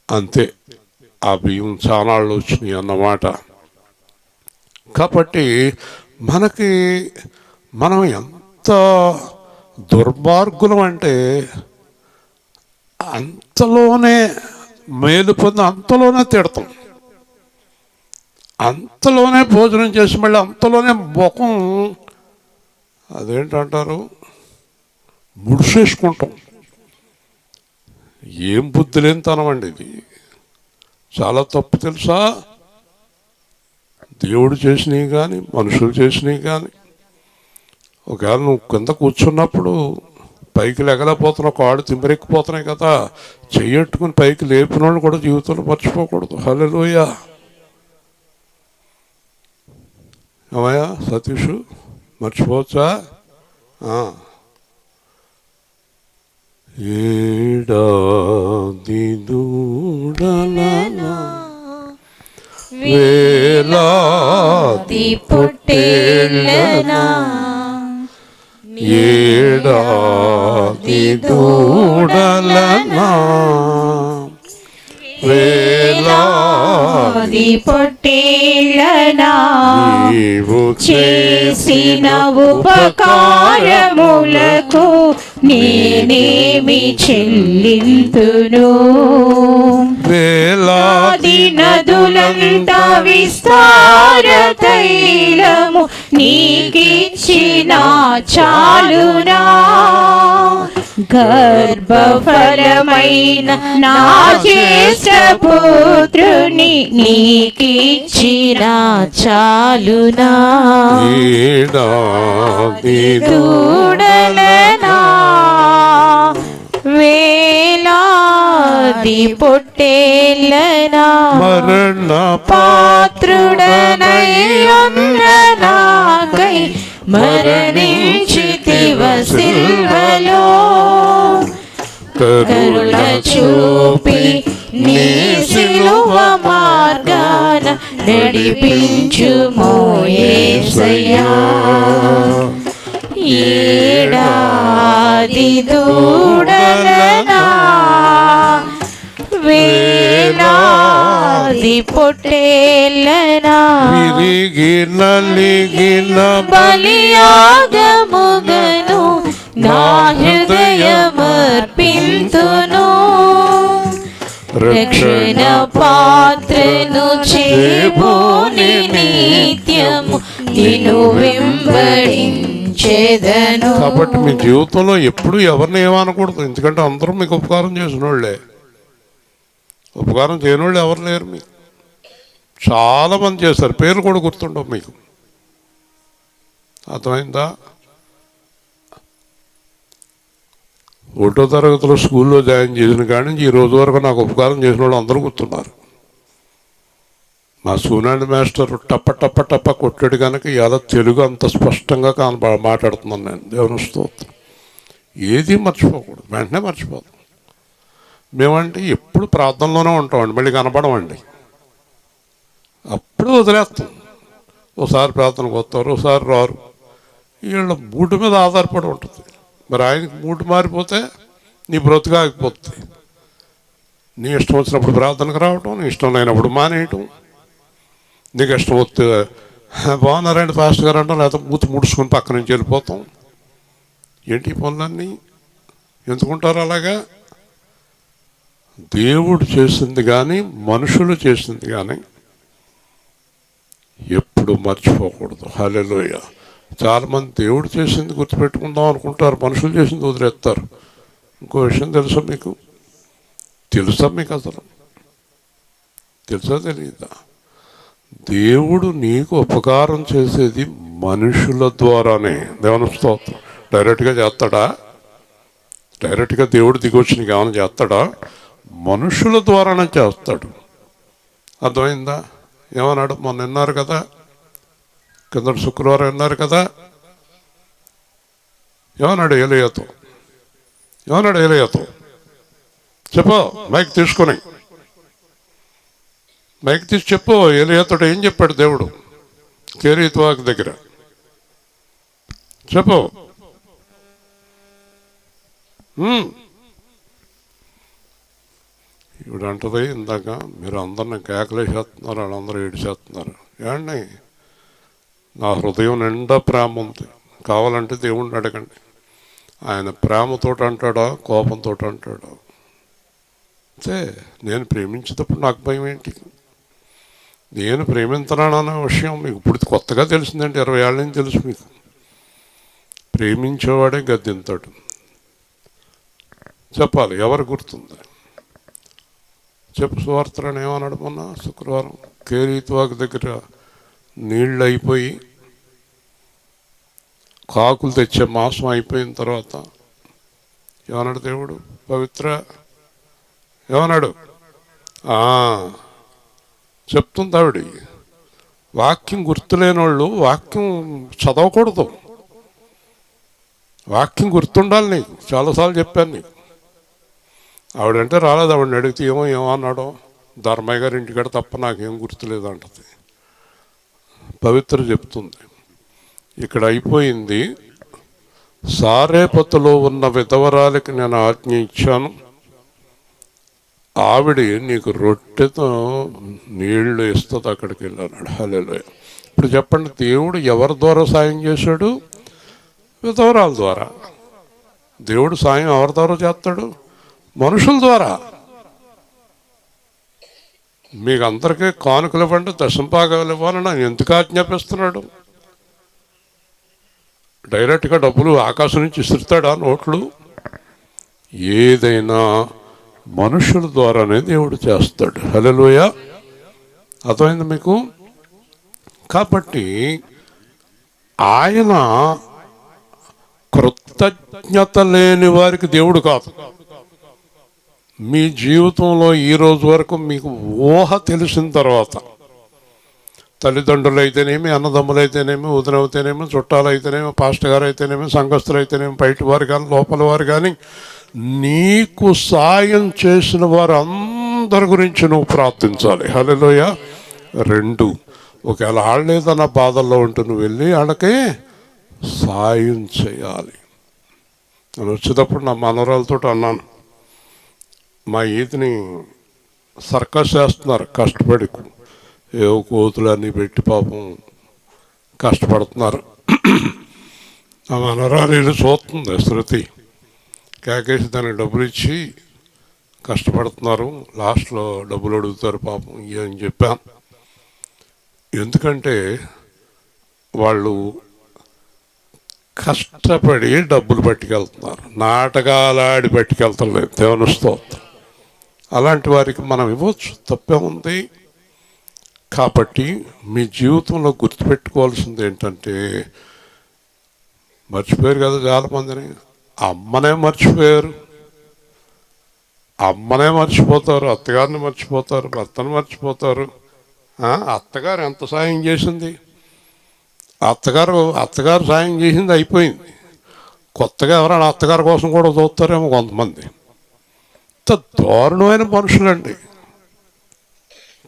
అంతే ఆ బియ్యం చానాళ్ళు వచ్చినాయి అన్నమాట. కాబట్టి మనం ఎంత దుర్మార్గులం అంటే అంతలోనే మేలు పొంది అంతలోనే తిడతాం, అంతలోనే భోజనం చేసి మళ్ళీ అంతలోనే ముఖం అదేంటంటారు ముడిసేసుకుంటాం. ఏం బుద్ధి లేనితనమండి ఇది, చాలా తప్పు తెలుసా. దేవుడు చేసినవి కానీ మనుషులు చేసినవి కానీ, ఒకవేళ నువ్వు కింద కూర్చున్నప్పుడు పైకి లెగలేకపోతున్నావు, కాళ్ళు తిమ్మిరెక్కిపోతున్నాయి కదా, చెయ్యట్టుకుని పైకి లేపిన వాళ్ళు కూడా జీవితంలో మర్చిపోకూడదు. హల్లెలూయా. ఏమయ్యా సతీషు, మర్చిపోవచ్చా? ఏడాది దూడలనా వేలాది పొట్టేళ్ళనా, ఏడాది దూడలనా వేలాది పొట్టేళ్ళనా చేసిన ఉపకారములకు నేనేమి చెల్లింతును. వేలాది నదుల అంత విస్తార తైలము నీకిచ్చిన చాలునా గర్భఫలమైన నా జ్యేష్ఠ పుత్రుని నీకిచ్చిన చాలునా దూడలనా వేలాది పొట్టేలనా మరణ పాత్రుడనయ్యున్ననాకై మరణించితివ సిల్వలో కరుణ చూపి నీ సిలువ మార్గాన నడిపించుమో యేసయ్యా ఏడాది దూడలనా వేలాది పొట్టేలనా విరిగి నలిగిన బలియాగముగను నా హృదయమర్పింతును రక్షణ పాత్రను చేబోని నిత్యము నిన్ను వెంబడించెదను. కాబట్టి మీ జీవితంలో ఎప్పుడు ఎవరిని ఏమనకూడదు, ఎందుకంటే అందరూ మీకు ఉపకారం చేసిన వాళ్ళే. ఉపకారం చేయని వాళ్ళు ఎవరు లేరు. మీకు చాలా మంది చేస్తారు, పేర్లు కూడా గుర్తుండవు మీకు. అర్థమైందా? 1వ తరగతిలో స్కూల్లో జాయిన్ చేసిన కాడి నుంచి ఈ రోజు వరకు నాకు ఉపకారం చేసిన వాళ్ళు అందరూ గుర్తున్నారు. మా సూనాండ్ మాస్టర్ టప్ప టప్ప టప్ప కొట్టాడు కనుక ఇలా తెలుగు అంత స్పష్టంగా మాట్లాడుతున్నాను నేను. దేవుని స్తోత్రం. ఏది మర్చిపోకూడదు, వెంటనే మర్చిపోతాం. మేమంటే ఎప్పుడు ప్రార్థనలోనే ఉంటామండి, మళ్ళీ కనపడమండి. అప్పుడు వదిలేస్తాం. ఒకసారి ప్రార్థనకు వస్తారు, ఒకసారి రారు. వీళ్ళ మూడు మీద ఆధారపడి ఉంటుంది. మరి ఆయనకి మూడు మారిపోతే నీ బ్రతుకు ఆగిపోతుంది. నీ ఇష్టం వచ్చినప్పుడు ప్రార్థనకు రావటం, నీ ఇష్టం లేనప్పుడు మానేయటం. నీకు ఇష్టం వస్తే బాగున్నారండి ఫాస్ట్ గారు అంటాం, లేకపోతే మూతి ముడుచుకొని పక్క నుంచి వెళ్ళిపోతాం. ఏంటి పనులన్నీ ఎందుకుంటారు అలాగా? దేవుడు చేసింది కానీ మనుషులు చేసింది కానీ ఎప్పుడు మర్చిపోకూడదు. హల్లెలూయా. చాలామంది దేవుడు చేసింది గుర్తుపెట్టుకుందాం అనుకుంటారు, మనుషులు చేసింది వదిలేస్తారు. ఇంకో విషయం తెలుసా మీకు? అసలు తెలుసా తెలియదా? దేవుడు నీకు ఉపకారం చేసేది మనుషుల ద్వారానే. దేవుని స్తోత్రం. డైరెక్ట్గా చేస్తాడా? డైరెక్ట్గా దేవుడు దిగొచ్చి నీకు ఏమైనా చేస్తాడా? మనుషుల ద్వారానే చేస్తాడు. అర్థమైందా? ఏమన్నాడు? మొన్న విన్నారు కదా, కిందటి శుక్రవారం విన్నారు కదా, ఏమన్నాడు ఏలియాతో? చెప్పు, మైక్ తీసుకొని మైక్ తీసి చెప్పు. ఏలియాతో ఏం చెప్పాడు దేవుడు కేరీతువాకు దగ్గర? చెప్పు. ఇప్పుడు అంటది ఇందాక, మీరు అందరిని కేకలేసేస్తున్నారు, వాళ్ళందరూ ఏడిచేస్తున్నారు. ఏమండి, నా హృదయం నిండా ప్రేమ ఉంది. కావాలంటే దేవుణ్ణి అడగండి. ఆయన ప్రేమతో అంటాడా, కోపంతో అంటాడా? అంతే. నేను ప్రేమించేటప్పుడు నాకు భయం ఏంటి? నేను ప్రేమించరానన్న విషయం మీకు ఇప్పుడు కొత్తగా తెలిసిందంటే 20 ఏళ్ళ నుంచి తెలుసు మీకు. ప్రేమించేవాడే గద్దెంతాడు. చెప్పాలి, ఎవరు గుర్తుంది? చెప్పు. సువార్తలను ఏమన్నాడు మొన్న శుక్రవారం? కేరీతువాకు దగ్గర నీళ్ళు అయిపోయి కాకులు తెచ్చే మాంసం అయిపోయిన తర్వాత ఏమన్నాడు దేవుడు? పవిత్ర ఏమన్నాడు? చెప్తుంది ఆవిడ. వాక్యం గుర్తులేని వాళ్ళు వాక్యం చదవకూడదు. వాక్యం గుర్తుండాలి నీకు. చాలాసార్లు చెప్పాను నీకు. ఆవిడంటే రాలేదు. ఆవిడని అడిగితే ఏమో అన్నాడో, ధర్మయ్య గారి ఇంటికాడ తప్ప నాకేం గుర్తులేదు అంటది. పవిత్ర చెప్తుంది, ఇక్కడ అయిపోయింది. సారేపతులో ఉన్న విధవరాలకి నేను ఆజ్ఞ ఇచ్చాను, ఆవిడ నీకు రొట్టెతో నీళ్లు ఇస్తుంది, అక్కడికి వెళ్ళాడు. హల్లెలూయా. ఇప్పుడు చెప్పండి, దేవుడు ఎవరి ద్వారా సాయం చేశాడు? విధవరాల ద్వారా. దేవుడు సాయం ఎవరి ద్వారా చేస్తాడు? మనుషుల ద్వారా. మీకు అందరికీ కానుకలు ఇవ్వండి, దశంభాగాలు ఇవ్వాలని ఆయన ఎందుకు ఆజ్ఞాపిస్తున్నాడు? డైరెక్ట్గా డబ్బులు ఆకాశం నుంచి ఇస్తాడా నోట్లు? ఏదైనా మనుషుల ద్వారానే దేవుడు చేస్తాడు. హల్లెలూయా. అర్థమైంది మీకు? కాబట్టి ఆయన కృతజ్ఞత లేని వారికి దేవుడు కాదు. మీ జీవితంలో ఈ రోజు వరకు మీకు ఊహ తెలిసిన తర్వాత, తల్లిదండ్రులు అయితేనేమి, అన్నదమ్ములు అయితేనేమి, వదినవుతేనేమి, చుట్టాలు అయితేనేమి, పాస్టర్ గారు అయితేనేమి, సంఘస్థులు అయితేనేమి, బయట వారు కానీ లోపల వారు కానీ, నీకు సాయం చేసిన వారు అందరి గురించి నువ్వు ప్రార్థించాలి. హల్లెలూయా. 2, ఒకవేళ ఆడలేదన్న బాధల్లో ఉంటూ నువ్వు వెళ్ళి వాళ్ళకి సాయం చేయాలి. నేను వచ్చేటప్పుడు నా మనవరాలతో అన్నాను, మా ఈతని సర్కస్ చేస్తున్నారు కష్టపడి, ఏవో కోతులన్నీ పెట్టి పాపం కష్టపడుతున్నారు. ఆ మనవరాలు వెళ్ళి చూస్తుంది, శృతి కేకేసి దానికి డబ్బులు ఇచ్చి కష్టపడుతున్నారు, లాస్ట్లో డబ్బులు అడుగుతారు పాపం అని చెప్పాను. ఎందుకంటే వాళ్ళు కష్టపడి డబ్బులు పట్టుకెళ్తున్నారు, నాటకాలాడి పట్టుకెళ్తలేదు. దేవుని స్తోత్రం. అలాంటి వారికి మనం ఇవ్వచ్చు, తప్పేముంది. కాబట్టి మీ జీవితంలో గుర్తుపెట్టుకోవాల్సింది ఏంటంటే, మర్చిపోయారు కదా చాలామందిని, అమ్మనే మర్చిపోయారు, అమ్మనే మర్చిపోతారు, అత్తగారిని మర్చిపోతారు, భర్తను మర్చిపోతారు. అత్తగారు ఎంత సాయం చేసింది? అత్తగారు సాయం చేసింది అయిపోయింది. కొత్తగా ఎవరైనా అత్తగారి కోసం కూడా చూస్తారేమో కొంతమంది. ఇంత దారుణమైన మనుషులండి,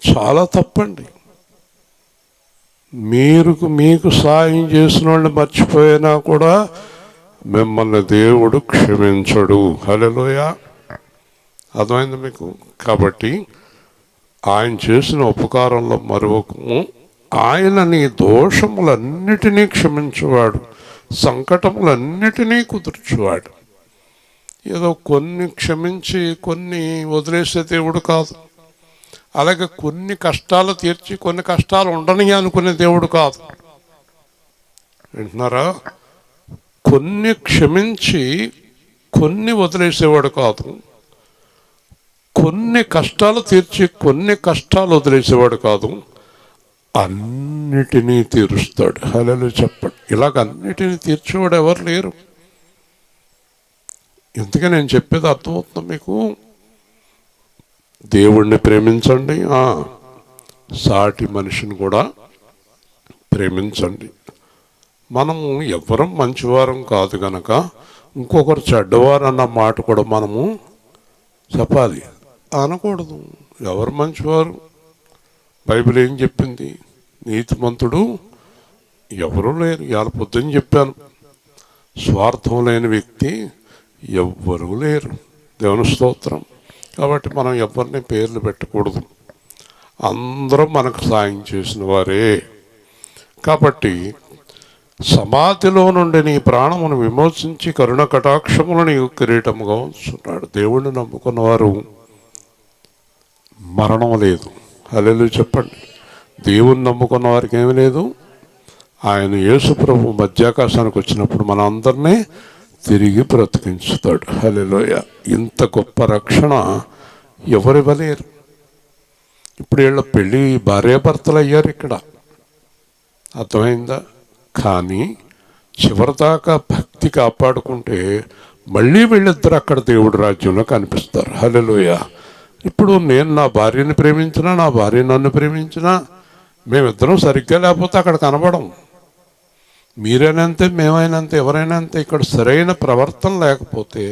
చాలా తప్పండి. మీకు సాయం చేసిన వాళ్ళని మర్చిపోయినా కూడా మిమ్మల్ని దేవుడు క్షమించడు. హల్లెలూయా. అర్థమైంది మీకు? కాబట్టి ఆయన చేసిన ఉపకారంలో మరొకము, ఆయన నీ దోషములన్నిటినీ క్షమించువాడు, సంకటములన్నిటినీ కుదుర్చువాడు. ఏదో కొన్ని క్షమించి కొన్ని వదిలేసే దేవుడు కాదు. అలాగే కొన్ని కష్టాలు తీర్చి కొన్ని కష్టాలు ఉండని అనుకునే దేవుడు కాదు. వింటున్నారా? కొన్ని క్షమించి కొన్ని వదిలేసేవాడు కాదు. కొన్ని కష్టాలు తీర్చి కొన్ని కష్టాలు వదిలేసేవాడు కాదు. అన్నిటినీ తీరుస్తాడు. హల్లెలూయా చెప్పండి. ఇలాగ అన్నిటినీ తీర్చేవాడు ఎవరు లేరు. ఎందుకని నేను చెప్పేది అర్థమవుతుంది మీకు? దేవుణ్ణి ప్రేమించండి, సాటి మనిషిని కూడా ప్రేమించండి. మనము ఎవరం మంచివారం కాదు కనుక ఇంకొకరు చెడ్డవారు అన్న మాట కూడా మనము చెప్పాలి, అనకూడదు. ఎవరు మంచివారు? బైబిల్ ఏం చెప్పింది? నీతిమంతుడు ఎవరూ లేరు. ఇవాళ పొద్దున్న చెప్పాను, స్వార్థం లేని వ్యక్తి ఎవ్వరూ లేరు. దేవుని స్తోత్రం. కాబట్టి మనం ఎవరిని పేర్లు పెట్టకూడదు. అందరూ మనకు సాయం చేసిన వారే. కాబట్టి సమాధిలో నుండి నీ ప్రాణమును విమోచించి కరుణ కటాక్షములను నీకు కిరీటముగా ఉంచున్నాడు. దేవుణ్ణి నమ్ముకున్నవారు మరణం లేదు. హల్లెలూయా చెప్పండి. దేవుణ్ణి నమ్ముకున్న వారికి ఏమీ లేదు. ఆయన యేసు ప్రభు మధ్యాకాశానికి వచ్చినప్పుడు మన అందరినీ తిరిగి బ్రతికించుతాడు. హల్లెలూయా. ఇంత గొప్ప రక్షణ ఎవరివ్వలేరు. ఇప్పుడు వీళ్ళ పెళ్ళి భార్యాభర్తలు అయ్యారు ఇక్కడ, అర్థమైందా? కానీ చివరిదాకా భక్తి కాపాడుకుంటే మళ్ళీ వీళ్ళిద్దరు అక్కడ దేవుడి రాజ్యంలో కనిపిస్తారు. హల్లెలూయా. ఇప్పుడు నేను నా భార్యని ప్రేమించినా, నా భార్య నన్ను ప్రేమించినా, మేమిద్దరం సరిగ్గా లేకపోతే అక్కడ కనబడం. మీరైనంతే, మేమైనంతే, ఎవరైనా అంతే. ఇక్కడ సరైన ప్రవర్తన లేకపోతే,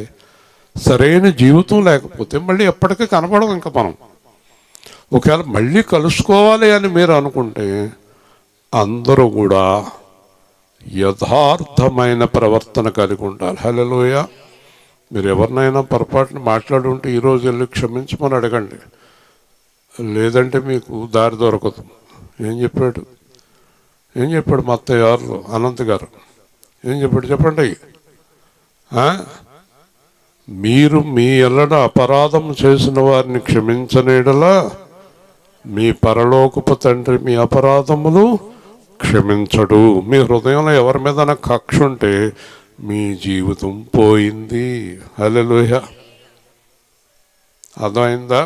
సరైన జీవితం లేకపోతే మళ్ళీ ఎప్పటికీ కనపడం. ఇంకా మనం ఒకవేళ మళ్ళీ కలుసుకోవాలి అని మీరు అనుకుంటే అందరూ కూడా యథార్థమైన ప్రవర్తన కలిగి ఉండాలి. హల్లెలూయా. మీరు ఎవరినైనా పొరపాటున మాట్లాడి ఉంటే ఈరోజు వెళ్ళి క్షమించమని అడగండి, లేదంటే మీకు దారి దొరకదు. ఏం చెప్పాడు మా అత్తయ్య గారు, అనంత్ గారు ఏం చెప్పాడు చెప్పండి? మీరు మీ ఎల్లడ అపరాధం చేసిన వారిని క్షమించనేడలా మీ పరలోకపు తండ్రి మీ అపరాధములు క్షమించడు. మీ హృదయంలో ఎవరి మీద కక్ష ఉంటే మీ జీవితం పోయింది. హల్లెలూయా. అర్థమైందా?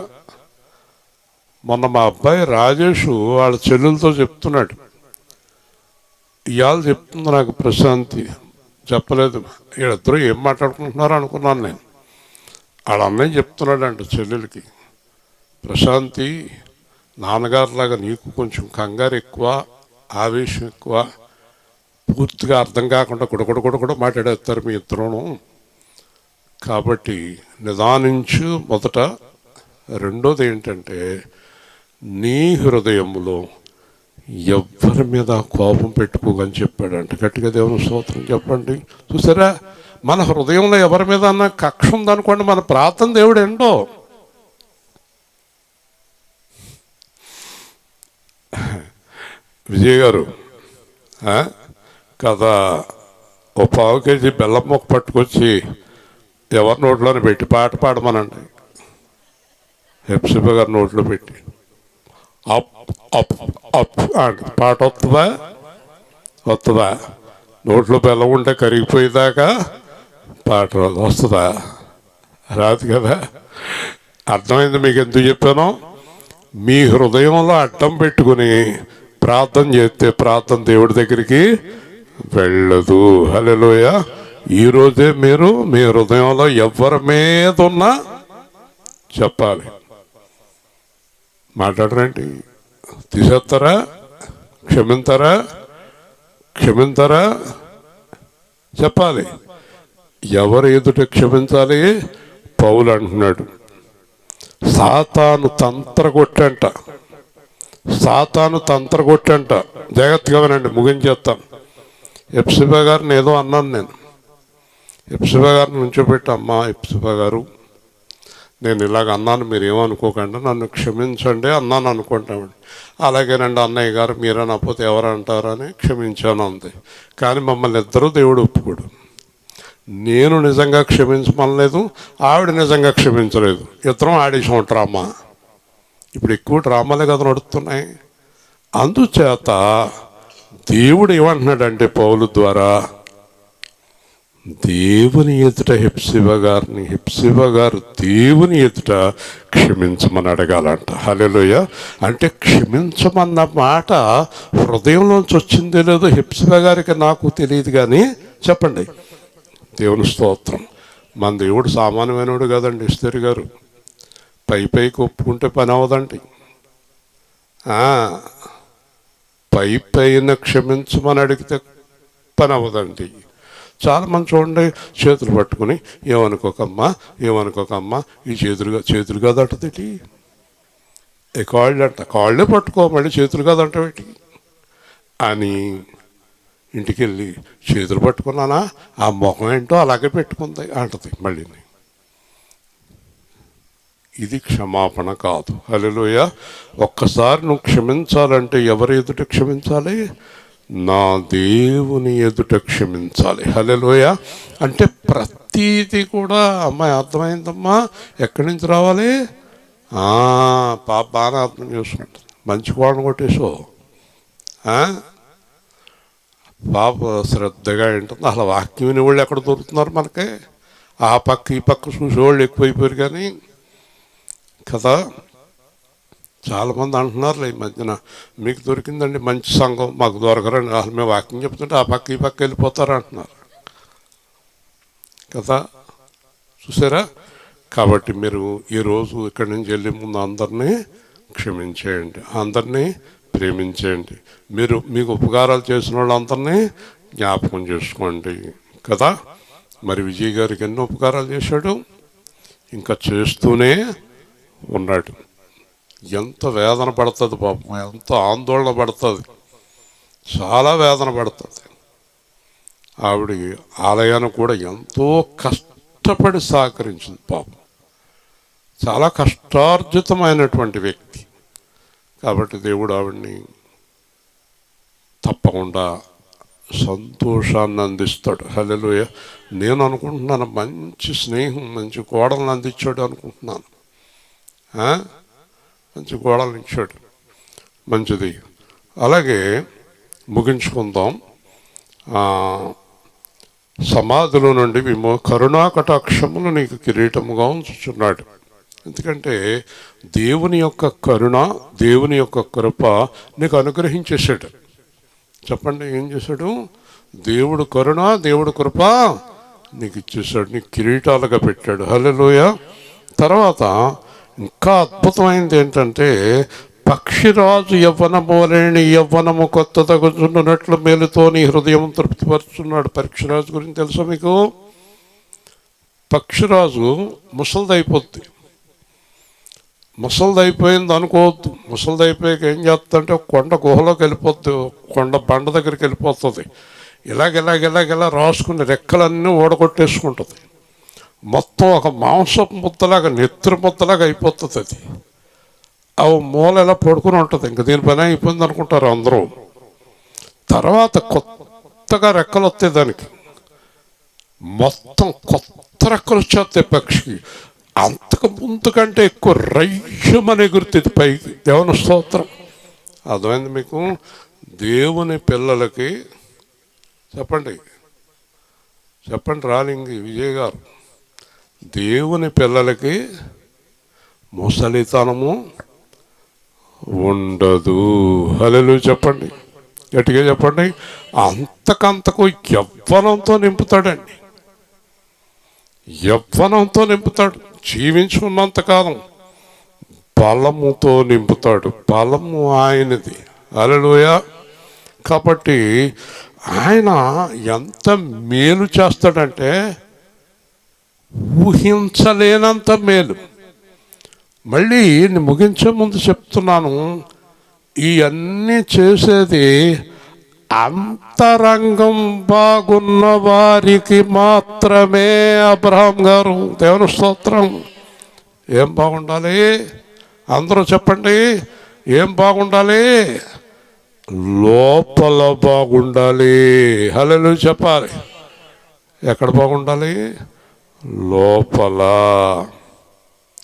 మొన్న మా అబ్బాయి రాజేష్ వాళ్ళ చెల్లెలతో చెప్తున్నాడు. ఇవాళ చెప్తుంది నాకు ప్రశాంతి, చెప్పలేదు. వీళ్ళిద్దరూ ఏం మాట్లాడుకుంటున్నారు అనుకున్నాను నేను. వాళ్ళ అన్నయ్య చెప్తున్నాడంట చెల్లెలకి, ప్రశాంతి నాన్నగారిలాగా నీకు కొంచెం కంగారు ఎక్కువ, ఆవేశం ఎక్కువ, పూర్తిగా అర్థం కాకుండా కూడా మాట్లాడేస్తారు మీ ఇద్దరును. కాబట్టి నిదానించు మొదట. రెండోది ఏంటంటే, నీ హృదయంలో ఎవ్వరి మీద కోపం పెట్టుకోగని చెప్పాడంట. గట్టిగా దేవుని స్తోత్రం చెప్పండి. చూసారా, మన హృదయంలో ఎవరి మీద అన్న కక్ష ఉందనుకోండి, మన ప్రార్థన దేవుడు ఏంటో. విజయ్ గారు కదా, ఓ 1/4 కేజీ బెల్లం మొక్క పట్టుకొచ్చి ఎవరి నోట్లోనే పెట్టి పాట పాడమనండి. హెప్సిబా గారి నోట్లో పెట్టి అప్ అప్ అప్ అంట పాట వస్తుందా? నోట్లో బెల్లం ఉంటే కరిగిపోయేదాకా పాట వస్తుందా? రాదు కదా. అర్థమైంది మీకు ఎందుకు చెప్పానో? మీ హృదయంలో అడ్డం పెట్టుకుని ప్రార్థన చేస్తే ప్రార్థన దేవుడి దగ్గరికి వెళ్ళదు. హల్లెలూయా. ఈరోజే మీరు మీ హృదయంలో ఎవరి మీద ఉన్నా చెప్పాలి. మాట్లాడరండి. తీసేస్తారా? క్షమింతారా? చెప్పాలి. ఎవరు ఎదుట క్షమించాలి? పౌలు అంటున్నాడు, సాతాను తంత్రగొట్టంట. జాగ్రత్తగా వినండి, ముగించేస్తాను. హెప్సిబా గారిని ఏదో అన్నాను నేను. హెప్సిబా గారిని నుంచోబెట్టి, అమ్మా హెప్సిబా గారు, నేను ఇలాగ అన్నాను, మీరు ఏమనుకోకండి, నన్ను క్షమించండి అన్నాను అనుకుంటామండి. అలాగేనండి అన్నయ్య గారు, మీరనకపోతే ఎవరంటారని క్షమించాను అంది. కానీ మమ్మల్ని ఇద్దరూ దేవుడు ఒప్పుకోడు. నేను నిజంగా క్షమించమనలేదు, ఆవిడ నిజంగా క్షమించలేదు. ఇద్దరం ఆడేసాం డ్రామా. ఇప్పుడు ఎక్కువ డ్రామాలే కదా నడుస్తున్నాయి. అందుచేత దేవుడు ఏమంటున్నాడంటే పౌలు ద్వారా, దేవుని ఎదుట హెప్సిబా గారు దేవుని ఎదుట క్షమించమని అడగాలంట. హల్లెలూయా. అంటే క్షమించమన్న మాట హృదయంలోంచి వచ్చిందో లేదో హెప్సిబా గారికి నాకు తెలియదు, కానీ చెప్పండి. దేవుని స్తోత్రం. మన దేవుడు సామాన్యమైనడు కదండి. ఎస్తేరు గారు పైకి ఒప్పుకుంటే పని అవదండి. పైన క్షమించమని అడిగితే పని అవ్వదండి. చాలామంది చూడండి, చేతులు పట్టుకుని ఏమనుకోకమ్మా, ఈ చేతులు కాదంటది, కాళ్ళు అంట, కాళ్ళే పట్టుకో, మళ్ళీ చేతులు కాదంట అని ఇంటికి వెళ్ళి చేతులు పట్టుకున్నానా, ఆ ముఖం ఏంటో అలాగే పెట్టుకుంది అంటది మళ్ళీ. ఇది క్షమాపణ కాదు. హల్లెలూయా. ఒక్కసారి నువ్వు క్షమించాలంటే ఎవరి ఎదుట క్షమించాలి? నా దేవుని ఎదుట క్షమించాలి. హల్లెలూయా. అంటే ప్రతీది కూడా, అమ్మాయి అర్థమైందమ్మా, ఎక్కడి నుంచి రావాలి? పాప బాగా అర్థం చేసుకుంటుంది. మంచి కోడను కొట్టేసో, పాప శ్రద్ధగా ఉంటుంది. అసలు వాక్యం వినేవాళ్ళు ఎక్కడ దొరుకుతున్నారు మనకి? ఆ పక్క ఈ పక్క చూసేవాళ్ళు ఎక్కువైపోయారు కానీ కదా. చాలామంది అంటున్నారు ఈ మధ్యన, మీకు దొరికిందండి మంచి సంఘం, మాకు దొరకరండి. అసలు మేము వాక్యం చెప్తుంటే ఆ పక్క ఈ పక్క వెళ్ళిపోతారు అంటున్నారు కదా. చూసారా? కాబట్టి మీరు ఈరోజు ఇక్కడి నుంచి వెళ్ళే ముందు అందరినీ క్షమించేయండి, అందరినీ ప్రేమించేయండి. మీకు ఉపకారాలు చేసిన వాళ్ళందరినీ జ్ఞాపకం చేసుకోండి కదా. మరి విజయ్ గారికి ఎన్నో ఉపకారాలు చేశాడు, ఇంకా చేస్తూనే ఉన్నాడు. ఎంత వేదన పడుతుంది పాపం, ఎంత ఆందోళన పడుతుంది, చాలా వేదన పడుతుంది. ఆవిడ ఆలయాన్ని కూడా ఎంతో కష్టపడి సహకరించింది పాపం. చాలా కష్టార్జితమైనటువంటి వ్యక్తి. కాబట్టి దేవుడు ఆవిడ్ని తప్పకుండా సంతోషాన్ని అందిస్తాడు. హల్లెలూయా. నేను అనుకుంటున్నాను, మంచి స్నేహం, మంచి కోడలను అందించాడు అనుకుంటున్నాను. మంచి కోడలు ఇచ్చాడు. మంచిది. అలాగే ముగించుకుందాం. సమాధిలో నుండి కరుణా కటాక్షములు నీకు కిరీటముగా ఉంచుచున్నాడు. ఎందుకంటే దేవుని యొక్క కరుణ, దేవుని యొక్క కృప నీకు అనుగ్రహించేశాడు. చెప్పండి, ఏం చేశాడు? దేవుడు కరుణ, దేవుడు కృప నీకు ఇచ్చేసాడు, నీకు కిరీటాలుగా పెట్టాడు. హల్లెలూయా. తర్వాత ఇంకా అద్భుతమైనది ఏంటంటే, పక్షిరాజు యవ్వనమోలేని యవ్వనము కొత్త తగుచున్నట్లు మేలుతో నీ హృదయం తృప్తిపరుచున్నాడు. పక్షిరాజు గురించి తెలుసా మీకు? పక్షిరాజు ముసలిదైపోద్ది. ముసలిదైపోయింది అనుకోవద్దు. ముసలిదైపోయాక ఏం చేస్తుందంటే కొండ గుహలోకి వెళ్ళిపోద్ది, కొండ బండ దగ్గరికి వెళ్ళిపోతుంది. ఇలాగెలా రాసుకుని రెక్కలన్నీ ఓడగొట్టేసుకుంటుంది. మొత్తం ఒక మాంసపు ముద్దలాగా, నెత్తురు ముద్దలాగా అయిపోతుంది. అది మూల ఎలా పడుకుని ఉంటుంది. ఇంక దీని పని అయిపోయింది అనుకుంటారు అందరూ. తర్వాత కొత్తగా రెక్కలు వస్తాయి దానికి, మొత్తం కొత్త రెక్కలు వచ్చేస్తాయి పక్షికి. అంతకు ముందు కంటే ఎక్కువ రయ్యమని ఎగురుతుంది పైకి. దేవుని స్తోత్రం. అర్థమైంది మీకు? దేవుని పిల్లలకి చెప్పండి రాలింగి విజయ్ గారు, దేవుని పిల్లలకి ముసలితనము ఉండదు. హల్లెలూయా చెప్పండి, గట్టిగా చెప్పండి. అంతకంతకు యవ్వనంతో నింపుతాడండి, యవ్వనంతో నింపుతాడు. జీవించుకున్నంతకాలం బలముతో నింపుతాడు. బలము ఆయనది. హల్లెలూయా. కాబట్టి ఆయన ఎంత మేలు చేస్తాడంటే ఊహించలేనంత మేలు. మళ్ళీ ముగించే ముందు చెప్తున్నాను, ఇవన్నీ చేసేది అంతరంగం బాగున్న వారికి మాత్రమే. అబ్రహాం గారు, దేవుని స్తోత్రం. ఏం బాగుండాలి? అందరూ చెప్పండి, ఏం బాగుండాలి? లోపల బాగుండాలి. హల్లెలూయా చెప్పాలి. ఎక్కడ బాగుండాలి?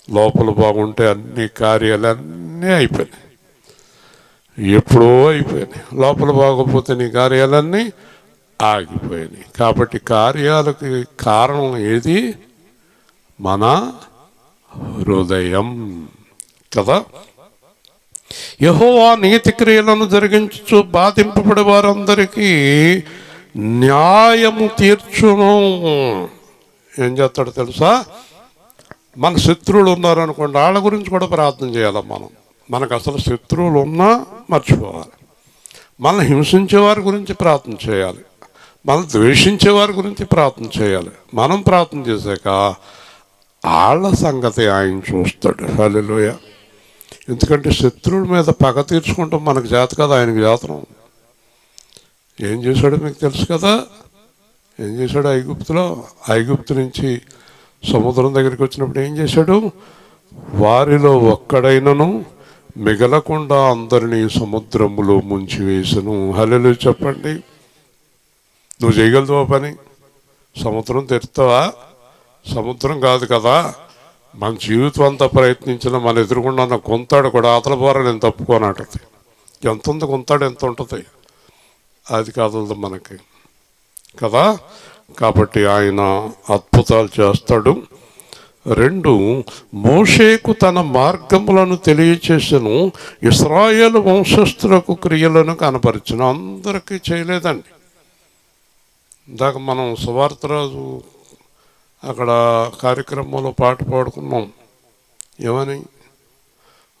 లోపల బాగుంటే అన్ని కార్యాలన్నీ అయిపోయినాయి, ఎప్పుడో అయిపోయినాయి. లోపల బాగోకపోతే నీ కార్యాలన్నీ ఆగిపోయినాయి. కాబట్టి కార్యాలకి కారణం ఏది? మన హృదయం కదా. యెహోవా నీతి క్రియలను జరిగించు బాధింపబడే వారందరికీ న్యాయము తీర్చును. ఏం చేస్తాడో తెలుసా? మన శత్రువులు ఉన్నారనుకోండి, వాళ్ళ గురించి కూడా ప్రార్థన చేయాలి. మనకు అసలు శత్రువులు ఉన్నా మర్చిపోవాలి. మనల్ని హింసించే వారి గురించి ప్రార్థన చేయాలి, మనం ద్వేషించే వారి గురించి ప్రార్థన చేయాలి. మనం ప్రార్థన చేశాక వాళ్ళ సంగతి ఆయన చూస్తాడు. హల్లెలూయా. ఎందుకంటే శత్రువుల మీద పగ తీర్చుకుంటాం మనకు చేత కదా, ఆయనకు చేతనం. ఏం చేశాడో మీకు తెలుసు కదా. ఏం చేశాడు? ఐగుప్తు నుంచి సముద్రం దగ్గరికి వచ్చినప్పుడు ఏం చేశాడు? వారిలో ఒక్కడైనను మిగలకుండా అందరినీ సముద్రములో ముంచివేసను. హల్లెలూయా చెప్పండి. నువ్వు చేయగలదు ఆ పని? సముద్రం తెరుస్తావా? సముద్రం కాదు కదా. మన జీవితం అంతా ప్రయత్నించిన మన ఎదురుకుండా కొంతాడు కూడా అతల ద్వారా నేను తప్పుకోనంటది. ఎంత ఉంది కొంతాడు, ఎంత ఉంటుంది? అది కాదు మనకి కదా. కాబట్టి ఆయన అద్భుతాలు చేస్తాడు. 2, మోషేకు తన మార్గములను తెలియచేసను, ఇశ్రాయేలు వంశస్థులకు క్రియలను కనపరిచను. అందరికీ చేయలేదండి. ఇందాక మనం సువార్తరాజు అక్కడ కార్యక్రమంలో పాట పాడుకున్నాం. ఏమని?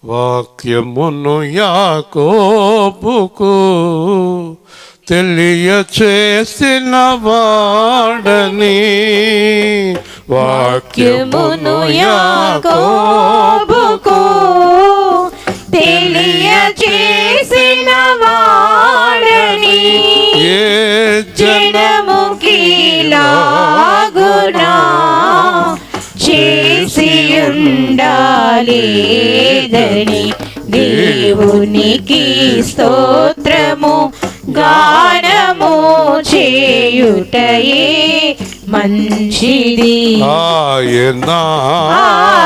వాక్యమును యాకోబుకు తెలియచేసిన వాడని, వాక్యమును యాకోబుకు తెలియచేసిన వాడని, ఏ జనముకి లాగునా చేసి ఉండాలేదని దేవునికి స్తోత్రము గానము చేయుటయే మంచిది.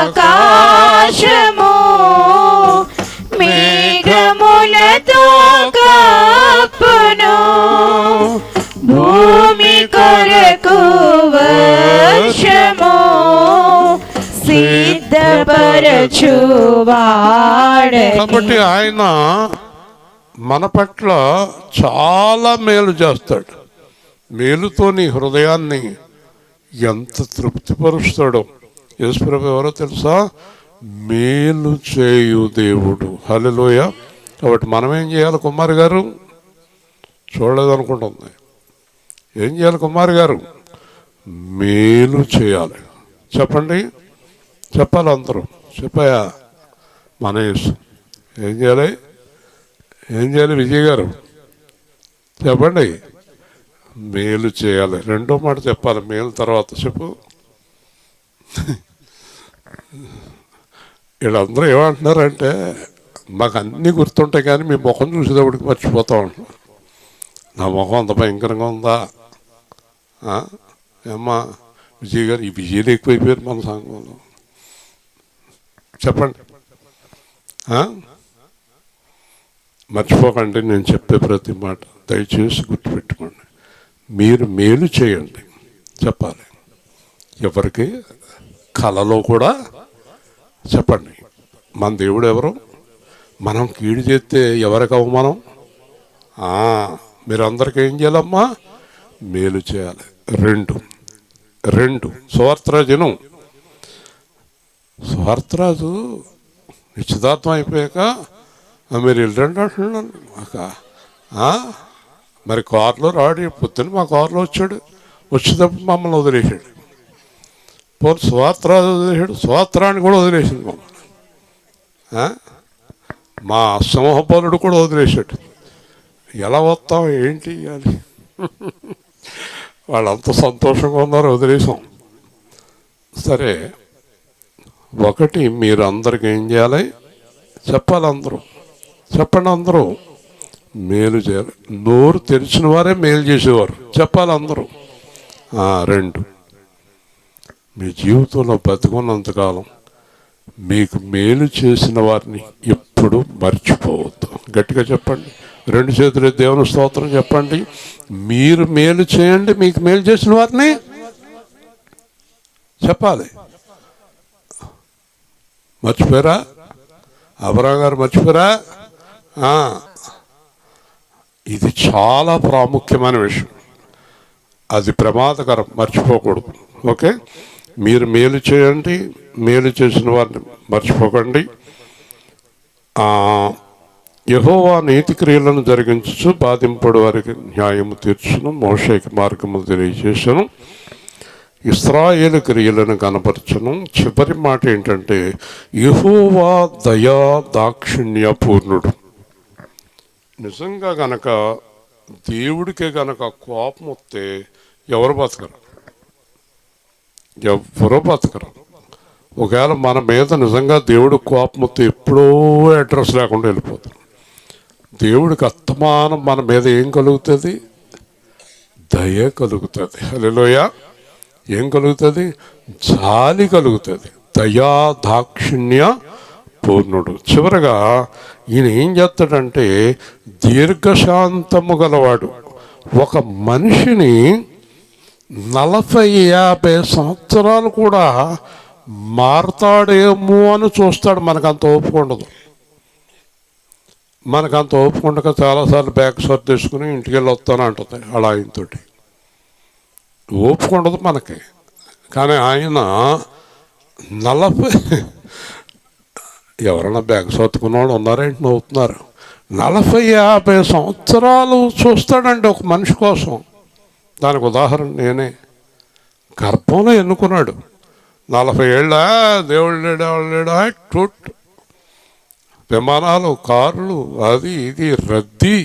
ఆకాశము మేఘముల మరచువాడని. కాబట్టి ఆయన మన పట్ల చాలా మేలు చేస్తాడు. మేలుతో నీ హృదయాన్ని ఎంత తృప్తిపరుస్తాడో. యేసుప్రభు ఎవరో తెలుసా? మేలు చేయు దేవుడు. హల్లెలూయా. కాబట్టి మనం ఏం చేయాలి? కుమార్ గారు చూడలేదనుకుంటుంది. ఏం చేయాలి కుమార్ గారు? మేలు చేయాలి. చెప్పండి, చెప్పాలి అందరూ. చెప్పాయా? మన యేసు ఏం చేయాలి? ఏం చేయాలి విజయ్ గారు? చెప్పండి. మేలు చేయాలి. రెండో మాట చెప్పాలి, మేలు తర్వాత చెప్పు. వీళ్ళందరూ ఏమంటున్నారంటే మాకు అన్నీ గుర్తుంటాయి కానీ మీ ముఖం చూసేటప్పటికి మర్చిపోతూ ఉంటున్నాం. నా ముఖం అంత భయంకరంగా ఉందా? ఏమ్మా విజయ్ గారు, ఈ విజయలు ఎక్కువైపోయారు మన సంఘంలో. చెప్పండి. మర్చిపోకండి నేను చెప్పే ప్రతి మాట దయచేసి గుర్తుపెట్టుకోండి. మీరు మేలు చేయండి చెప్పాలి. ఎవరికి? కలలో కూడా చెప్పండి. మన దేవుడు ఎవరు? మనం కీడు చేస్తే ఎవరికి అవమానం? మీరందరికీ ఏం చేయాలమ్మా? మేలు చేయాలి. రెండు సువార్తరాజును. సువార్తరాజు నిశ్చితార్థం అయిపోయాక మీరు వెళ్ళండి అంటున్నాను. మరి కారులో రాడు. పొద్దున్న మా కారులో వచ్చాడు. వచ్చేటప్పుడు మమ్మల్ని వదిలేసాడు. పోనీ సువార్తరాజు వదిలేసాడు, సువార్తరాన్ని కూడా వదిలేసింది మమ్మల్ని. మా సింహపాలుడు కూడా వదిలేశాడు. ఎలా వస్తాం ఏంటి అని వాళ్ళంతా సంతోషంగా ఉన్నారు, వదిలేసాం. సరే, ఒకటి మీరు అందరికి ఏం చేయాలి? చెప్పాలి అందరూ. చెప్పండి అందరూ. మేలు చేయాలి. నోరు తెరిచిన వారే మేలు చేసేవారు. చెప్పాలి అందరూ. రెండు, మీ జీవితంలో బతుకున్నంతకాలం మీకు మేలు చేసిన వారిని ఎప్పుడు మర్చిపోవద్దు. గట్టిగా చెప్పండి. రెండు చేతులు దేవుని స్తోత్రం చెప్పండి. మీరు మేలు చేయండి, మీకు మేలు చేసిన వారిని చెప్పాలి. మర్చిపోయారా? అబ్రహాం గారు మర్చిపోయారా? ఇది చాలా ప్రాముఖ్యమైన విషయం. అది ప్రమాదకరం, మర్చిపోకూడదు. ఓకే, మీరు మేలు చేయండి, మేలు చేసిన వారిని మర్చిపోకండి. యెహోవా నీతి క్రియలను జరిగించు, బాధింపడు వారికి న్యాయము తీర్చును, మోషేకి మార్గము తెలియజేసను, ఇశ్రాయేలు క్రియలను కనపరచను. చివరి మాట ఏంటంటే యెహోవా దయా దాక్షిణ్య పూర్ణుడు. నిజంగా గనక దేవుడికే గనక కోపం వస్తే ఎవరు బతకరు? ఎవరో బతకరు. ఒకవేళ మన మీద నిజంగా దేవుడు కోపం వస్తే ఎప్పుడో అడ్రస్ లేకుండా వెళ్ళిపోతాం. దేవుడికి అస్తమానం మన మీద ఏం కలుగుతుంది? దయ కలుగుతుంది. హల్లెలూయా. ఏం కలుగుతుంది? జాలి కలుగుతుంది. దయా దాక్షిణ్య పూర్ణుడు. చివరగా ఈయన ఏం చేస్తాడంటే దీర్ఘశాంతము గలవాడు. ఒక మనిషిని 40-50 సంవత్సరాలు కూడా మారతాడేమో అని చూస్తాడు. మనకంత ఓపిక ఉండదు. మనకంత ఓపిక ఉండక చాలాసార్లు బ్యాగ్ సర్దేసుకుని ఇంటికి వెళ్ళి వస్తాను అంటుంది అలా ఆయనతోటి. ఓపిక ఉండదు మనకి. కానీ ఆయన 40 ఎవరైనా బ్యాగ్ సర్దుకున్నవాడు ఉన్నారేంటి? నవ్వుతున్నారు. 40-50 సంవత్సరాలు చూస్తాడండి ఒక మనిషి కోసం. దానికి ఉదాహరణ నేనే. గర్భంలో ఎన్నుకున్నాడు. 40 ఏళ్ళ దేవుడు లేడా టూట్ విమానాలు, కార్లు, అది ఇది రద్దీ.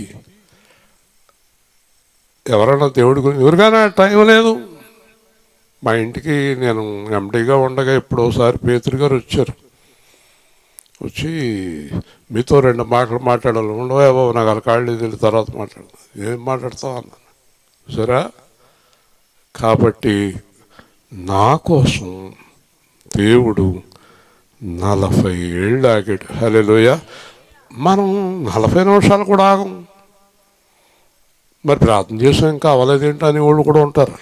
ఎవరైనా దేవుడి గురించి ఎవరికైనా టైం లేదు. మా ఇంటికి నేను ఎండీగా ఉండగా ఎప్పుడోసారి పేతురు గారు వచ్చారు. వచ్చి మీతో 2 మాటలు మాట్లాడాలి. ఉండవే బాబు, నాకు అలా కాళ్ళు తెలియ తర్వాత మాట్లాడతాను. ఏం మాట్లాడతావు అన్నాను. సరే, కాబట్టి నా కోసం దేవుడు 40 ఏళ్ళు ఆగాడు. హల్లెలూయా. మనం 40 నిమిషాలు కూడా ఆగం. మరి ప్రార్థన చేసాం ఇంకా అవ్వలేదేంటి అని వాళ్ళు కూడా ఉంటారు.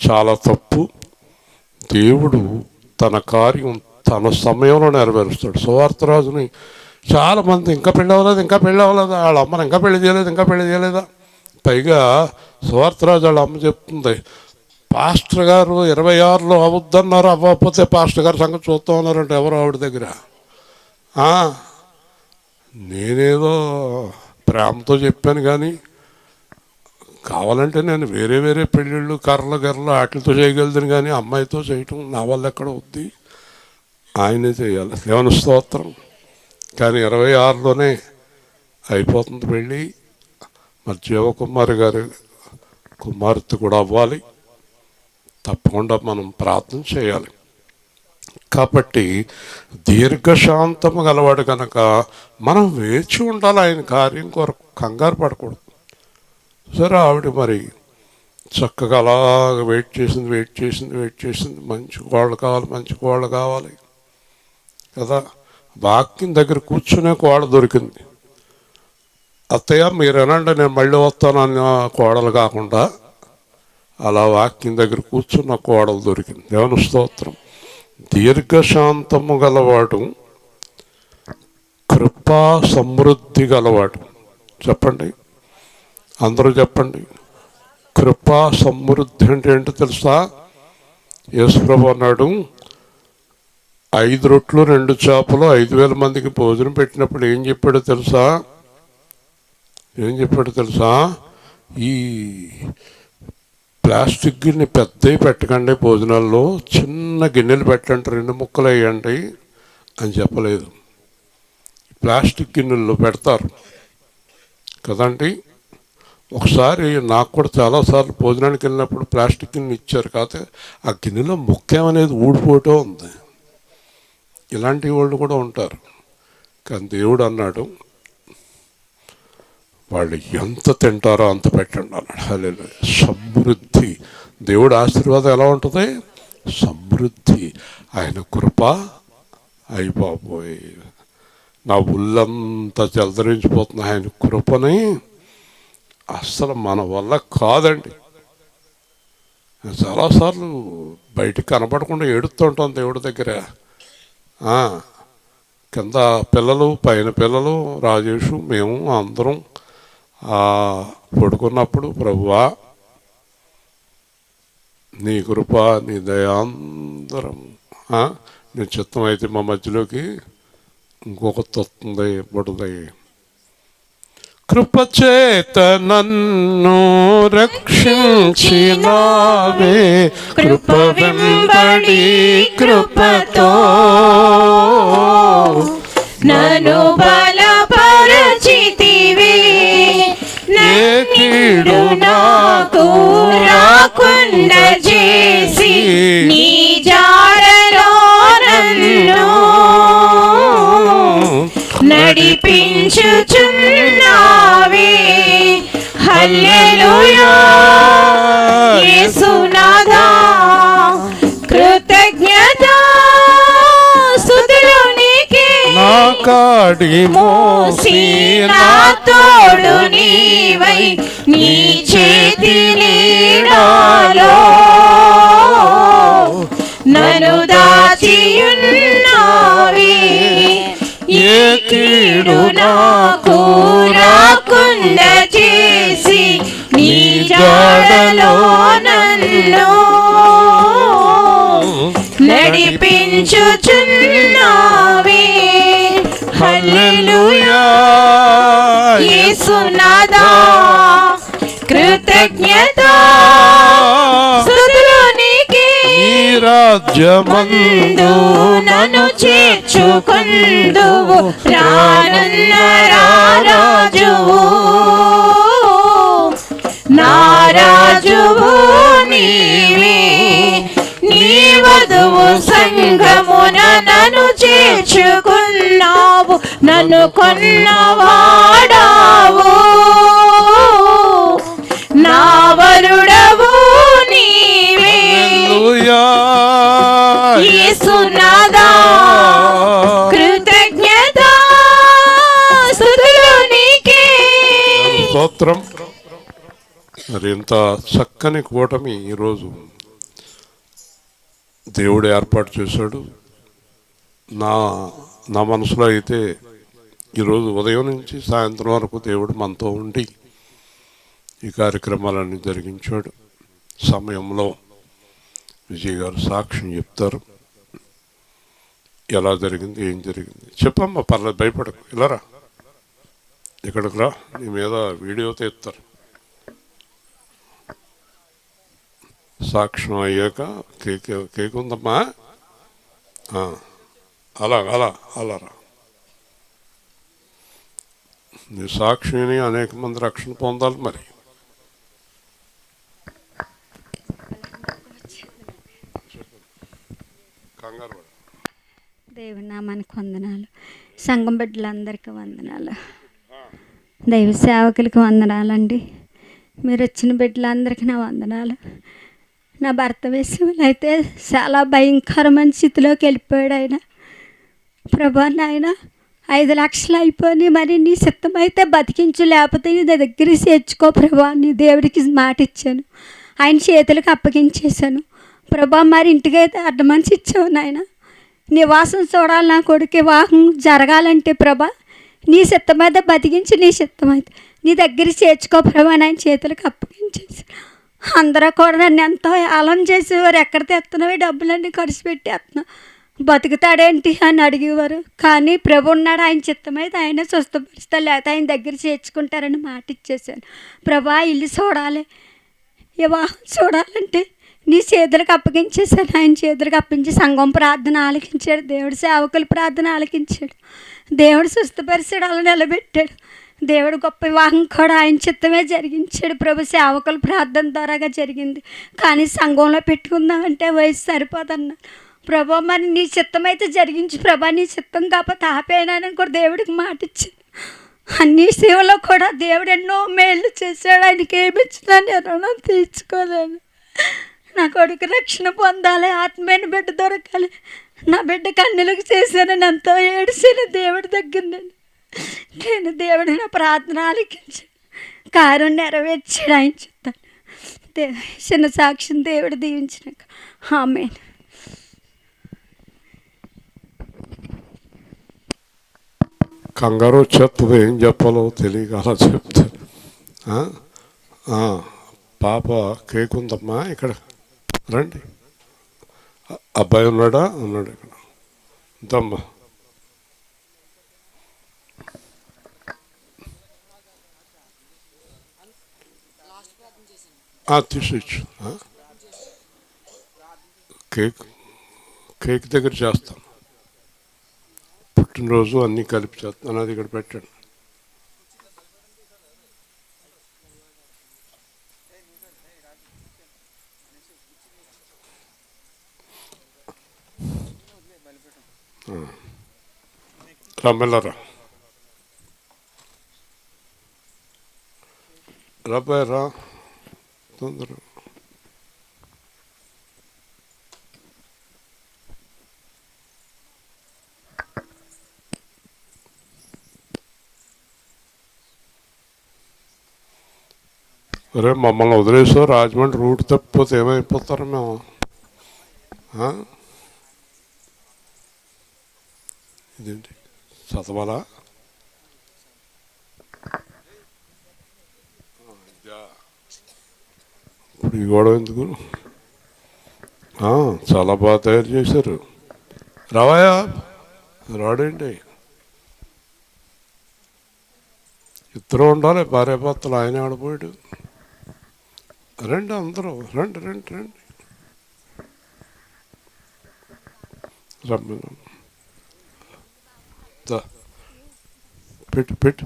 చాలా తప్పు. దేవుడు తన కార్యం తన సమయంలో నెరవేరుస్తాడు. సువార్తరాజుని చాలామంది ఇంకా పెళ్ళి అవ్వలేదు, వాళ్ళ అమ్మని ఇంకా పెళ్లి చేయలేదా. పైగా సువార్తరాజు వాళ్ళ అమ్మ చెప్తుంది, పాస్టర్ గారు 26లో అవద్దన్నారు, అవ్వకపోతే పాస్టర్ గారు సంగతి చూస్తూ ఉన్నారంటే ఎవరు ఆవిడ దగ్గర. నేనేదో ప్రేమతో చెప్పాను కానీ కావాలంటే నేను వేరే పెళ్ళిళ్ళు కర్రలు వాటితో చేయగలుగుతాను కానీ అమ్మాయితో చేయటం నా వల్ల ఎక్కడ వద్ది, ఆయనే చేయాలి. దేవుని స్తోత్రం. కానీ 26లోనే అయిపోతుంది పెళ్ళి. మరి జీవకుమారి గారి కుమార్తె కూడా అవ్వాలి. తప్పకుండా మనం ప్రార్థన చేయాలి. కాబట్టి దీర్ఘశాంతము గలవాడు కనుక మనం వేచి ఉండాలి ఆయన కార్యం కొరకు, కంగారు పడకూడదు. సరే ఆవిడ మరి చక్కగా అలాగ వెయిట్ చేసింది. మంచి కోళ్ళు కావాలి కదా. వాక్యం దగ్గర కూర్చునే కోడ దొరికింది. అత్తయ్య మీరేనండి నేను మళ్ళీ వస్తానన్న కోడలు కాకుండా అలా వాక్యం దగ్గర కూర్చున్న కోడలు దొరికింది. దేవుని స్తోత్రం. దీర్ఘశాంతము గలవాడు, కృపా సమృద్ధి గలవాడు. చెప్పండి, అందరూ చెప్పండి. కృపా సమృద్ధి అంటే ఏంటో తెలుసా? యేసుప్రభు అన్నాడు, 5 రొట్లు 2 చేపలు 5,000 మందికి భోజనం పెట్టినప్పుడు ఏం చెప్పాడో తెలుసా? ఈ ప్లాస్టిక్ గిన్నె పెద్దవి పెట్టకండి, భోజనాల్లో చిన్న గిన్నెలు పెట్టండి, 2 ముక్కలు వేయండి అని చెప్పలేదు. ప్లాస్టిక్ గిన్నెల్లో పెడతారు కదండి. ఒకసారి నాకు కూడా చాలాసార్లు భోజనానికి వెళ్ళినప్పుడు ప్లాస్టిక్ గిన్నె ఇచ్చారు, కాకపోతే ఆ గిన్నెలో ముఖ్యమనేది ఊడిపోతూ ఉంది. ఇలాంటి వాళ్ళు కూడా ఉంటారు. కానీ దేవుడు అన్నాడు, వాళ్ళు ఎంత తింటారో అంత పెట్టండి అన్నాడు. హల్లెలూయా. సమృద్ధి. దేవుడు ఆశీర్వాదం ఎలా ఉంటుంది? సమృద్ధి. ఆయన కృప అయిపోయి నా ఉల్లంతా జలధరించిపోతుంది. ఆయన కృపని అస్సలు మన వల్ల కాదండి. చాలాసార్లు బయటికి కనపడకుండా ఏడుస్తూ ఉంటాం దేవుడి దగ్గర. కింద పిల్లలు, పైన పిల్లలు, రాజేషు, మేము అందరం పడుకున్నప్పుడు, ప్రభువా నీ కృప నీ దయాందరం నీ చిత్తం అయితే మా మధ్యలోకి ఇంకొకటి వస్తుంది, పడుతుంది. కృపచేత నన్ను రక్షించినావే, కృప వెంబడి కృపతో నన్ను బలపరచితివే, కీడు నాకు రాకుండా చేసి నీ జాడలో నన్ను నడిపించుచున్నావే. హల్లెలూయా యేసునాథా, కృతజ్ఞత స్తుతులు నీకే. నా కాడి మోసి నా తోడు నీవై, నీ చేతి నీడలో నన్ను దాచియున్నావే. ఏ కీడు నాకు రాకుండా చేసి నీ జాడలో నన్ను నడిపించుచున్నావే. హల్లెలూయా యేసునాథా, కృతజ్ఞత స్తుతులు నీకే. నీ రాజ్యమందు నన్ను చేర్చుకొందువు, రానున్న రారాజువు, నా రాజువు నీవే. నీ వధువు సంఘమున నన్ను చేర్చుకున్నావు, నన్ను కొన్నవాడావు, నా వరుడవు నీవే. యేసునాథా, కృతజ్ఞత స్తుతులు నీకే. స్తోత్రం. మరి ఇంత చక్కని కూటమి ఈరోజు దేవుడు ఏర్పాటు చేశాడు. నా నా మనసులో అయితే ఈరోజు ఉదయం నుంచి సాయంత్రం వరకు దేవుడు మనతో ఉండి ఈ కార్యక్రమాలన్నీ జరిగించాడు. సమయంలో విజయ్ గారు సాక్ష్యం చెప్తారు, ఎలా జరిగింది, ఏం జరిగింది. చెప్పమ్మా, పర్లేదు, భయపడకు, ఇలారా, ఇక్కడికి రా, నీ మీద వీడియో తీస్తారు. సాక్ష్యం అయ్యాక కేక్ ఉందమ్మా, అలా అలా అలా రా. నీ సాక్షిని అనేక మంది రక్షణ పొందాలి. మరి కంగారు పడ. దేవుని నామానికి వందనాలు. సంఘం బిడ్డలందరికీ వందనాలు. దైవ సేవకులకి వందనాలండి. మీరు వచ్చిన బిడ్డలందరికీ నా వందనాలు. నా భర్త విషయంలో అయితే చాలా భయంకరమైన స్థితిలోకి వెళ్ళిపోయాడు ఆయన. ప్రభా నాయన 5 లక్షలు అయిపోయి, మరి నీ సిద్ధమైతే బతికించు, లేకపోతే నీ దగ్గర చేర్చుకో ప్రభా. నీ దేవుడికి మాట ఇచ్చాను, ఆయన చేతులకు అప్పగించేశాను ప్రభా. మరి ఇంటికైతే అడ్వాన్స్ ఇచ్చావు నాయన. నివాసం చూడాలి, నా కొడుకు వివాహం జరగాలంటే ప్రభా నీ సిద్ధమైతే బతికించి, నీ సిద్ధమైతే నీ దగ్గర చేర్చుకో ప్రభా. ఆయన చేతులకు అప్పగించేసి అందరూ కూడా నన్ను ఎంతో ఆలం చేసేవారు. ఎక్కడ తెస్తున్నావు డబ్బులన్నీ ఖర్చు పెట్టేస్తున్నావు, బతుకుతాడేంటి అని అడిగేవారు. కానీ ప్రభు ఉన్నాడు, ఆయన చిత్తమైతే ఆయన స్వస్థపరుస్తారు, లేకపోతే ఆయన దగ్గర చేర్చుకుంటారని మాట ఇచ్చేసాను ప్రభా. ఇల్లు చూడాలి, వివాహం చూడాలంటే నీ చేతులకు అప్పగించేసాను. ఆయన చేతులకు అప్పించి సంఘం ప్రార్థన ఆలకించాడు, దేవుడు సేవకుల ప్రార్థన ఆలకించాడు, దేవుడు స్వస్థపరిచాడు, అలా నిలబెట్టాడు. దేవుడు గొప్ప వివాహం కూడా ఆయన చిత్తమే జరిగించాడు ప్రభు. సేవకుల ప్రార్థన ద్వారాగా జరిగింది. కానీ సంఘంలో పెట్టుకుందామంటే వయసు సరిపోదన్నారు ప్రభా. మరి నీ చిత్తమైతే జరిగించు ప్రభా, నీ చిత్తం కాకపోతే ఆపేనానని కూడా దేవుడికి మాట ఇచ్చాను. అన్ని సేవలో కూడా దేవుడు ఎన్నో మేళ్ళు చేశాడు. ఆయనకి ఏమిచ్చినా నేను రుణం తీర్చుకోలేను. నా కొడుకు రక్షణ పొందాలి, ఆత్మీయ బిడ్డ దొరకాలి, నా బిడ్డ కన్నులకు చేశానని ఎంతో ఏడిసిన దేవుడి దగ్గర నేను దేవుడు నా ప్రార్థన ఆలకించాడు, కార్యం నెరవేర్చాడు. ఆయన చెప్తాను చిన్న సాక్ష్యం దేవుడు దీవించినాక ఆమేన్. కంగారు వచ్చేస్తుంది, ఏం చెప్పాలో తెలియక అలా చెప్తాను. పాప కేక్ ఉందమ్మా, ఇక్కడ రండి. అబ్బాయి ఉన్నాడా? ఉన్నాడు ఇక్కడ. ఇంతమ్మా, తీసుకోవచ్చు. కేక్ దగ్గర చేస్తాను, పుట్టినరోజు అన్నీ కలిపి చేస్తాను. అది ఇక్కడ పెట్టండి. రమ్మెల్లరా, రాబాయ్ రా, తొందర. అరే మమ్మల్ని వదిలేసావు, రాజమండ్రి రూట్ తప్పిపోతే ఏమైపోతారు మేము? ఇదేంటి చదవాలా? ఇప్పుడు ఈ గొడవ ఎందుకు? చాలా బాగా తయారు చేశారు. రావాయా, రాడేంటి? ఇద్దరు ఉండాలి భార్యాభర్తలు. ఆయన ఆడిపోయాడు. రండి అందరూ, రండి రండి రండి, రమ్మ పెట్టు పెట్టు.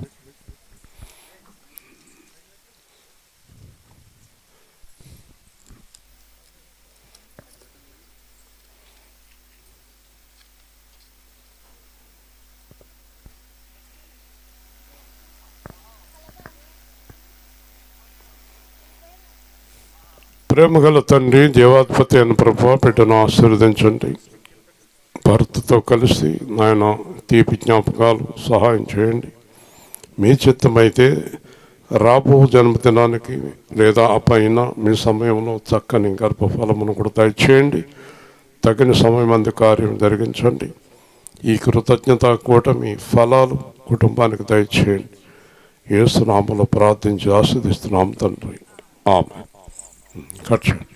ప్రేమగల తండ్రి, దేవాధిపతి అయిన ప్రభువా, బిడ్డను ఆశీర్వదించండి. భర్తతో కలిసి నాయన తీపి జ్ఞాపకాలు సహాయం చేయండి. మీ చిత్తమైతే రాబో జన్మదినానికి లేదా ఆ పైన మీ సమయంలో చక్కని గర్భఫలమును కూడా దయచేయండి. తగిన సమయం అందు కార్యం జరిగించండి. ఈ కృతజ్ఞత కూటమి ఫలాలు కుటుంబానికి దయచేయండి. యేసు నామములో ప్రార్థించి ఆశీర్వదిస్తున్నాం తండ్రి. ఆమేన్. కట్ చేయండి.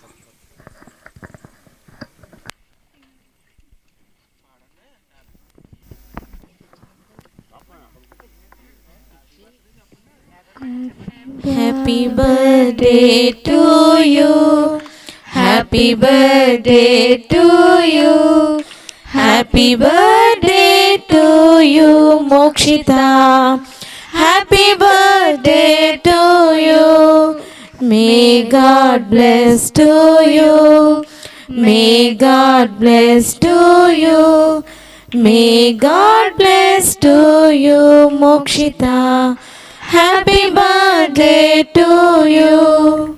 Happy birthday to you. Happy birthday to you. Happy birthday to you, Mokshita. Happy birthday to you. May God bless to you. May God bless to you. May God bless to you, Mokshita. Happy birthday to you.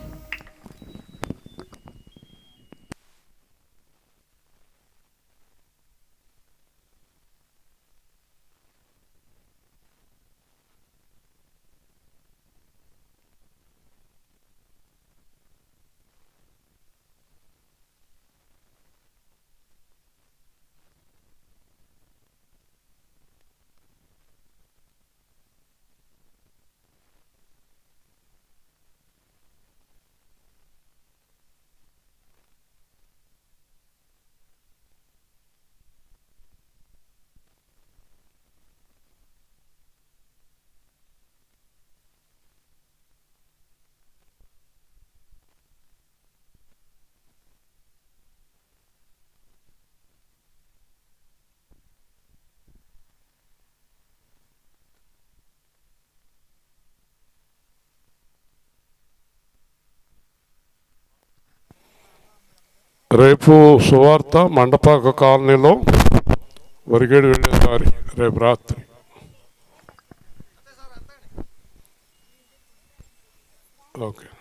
రేపు సువార్త మండపాక కాలనీలో వరిగేడు వెళ్ళే దారి రేపు రాత్రి. Okay.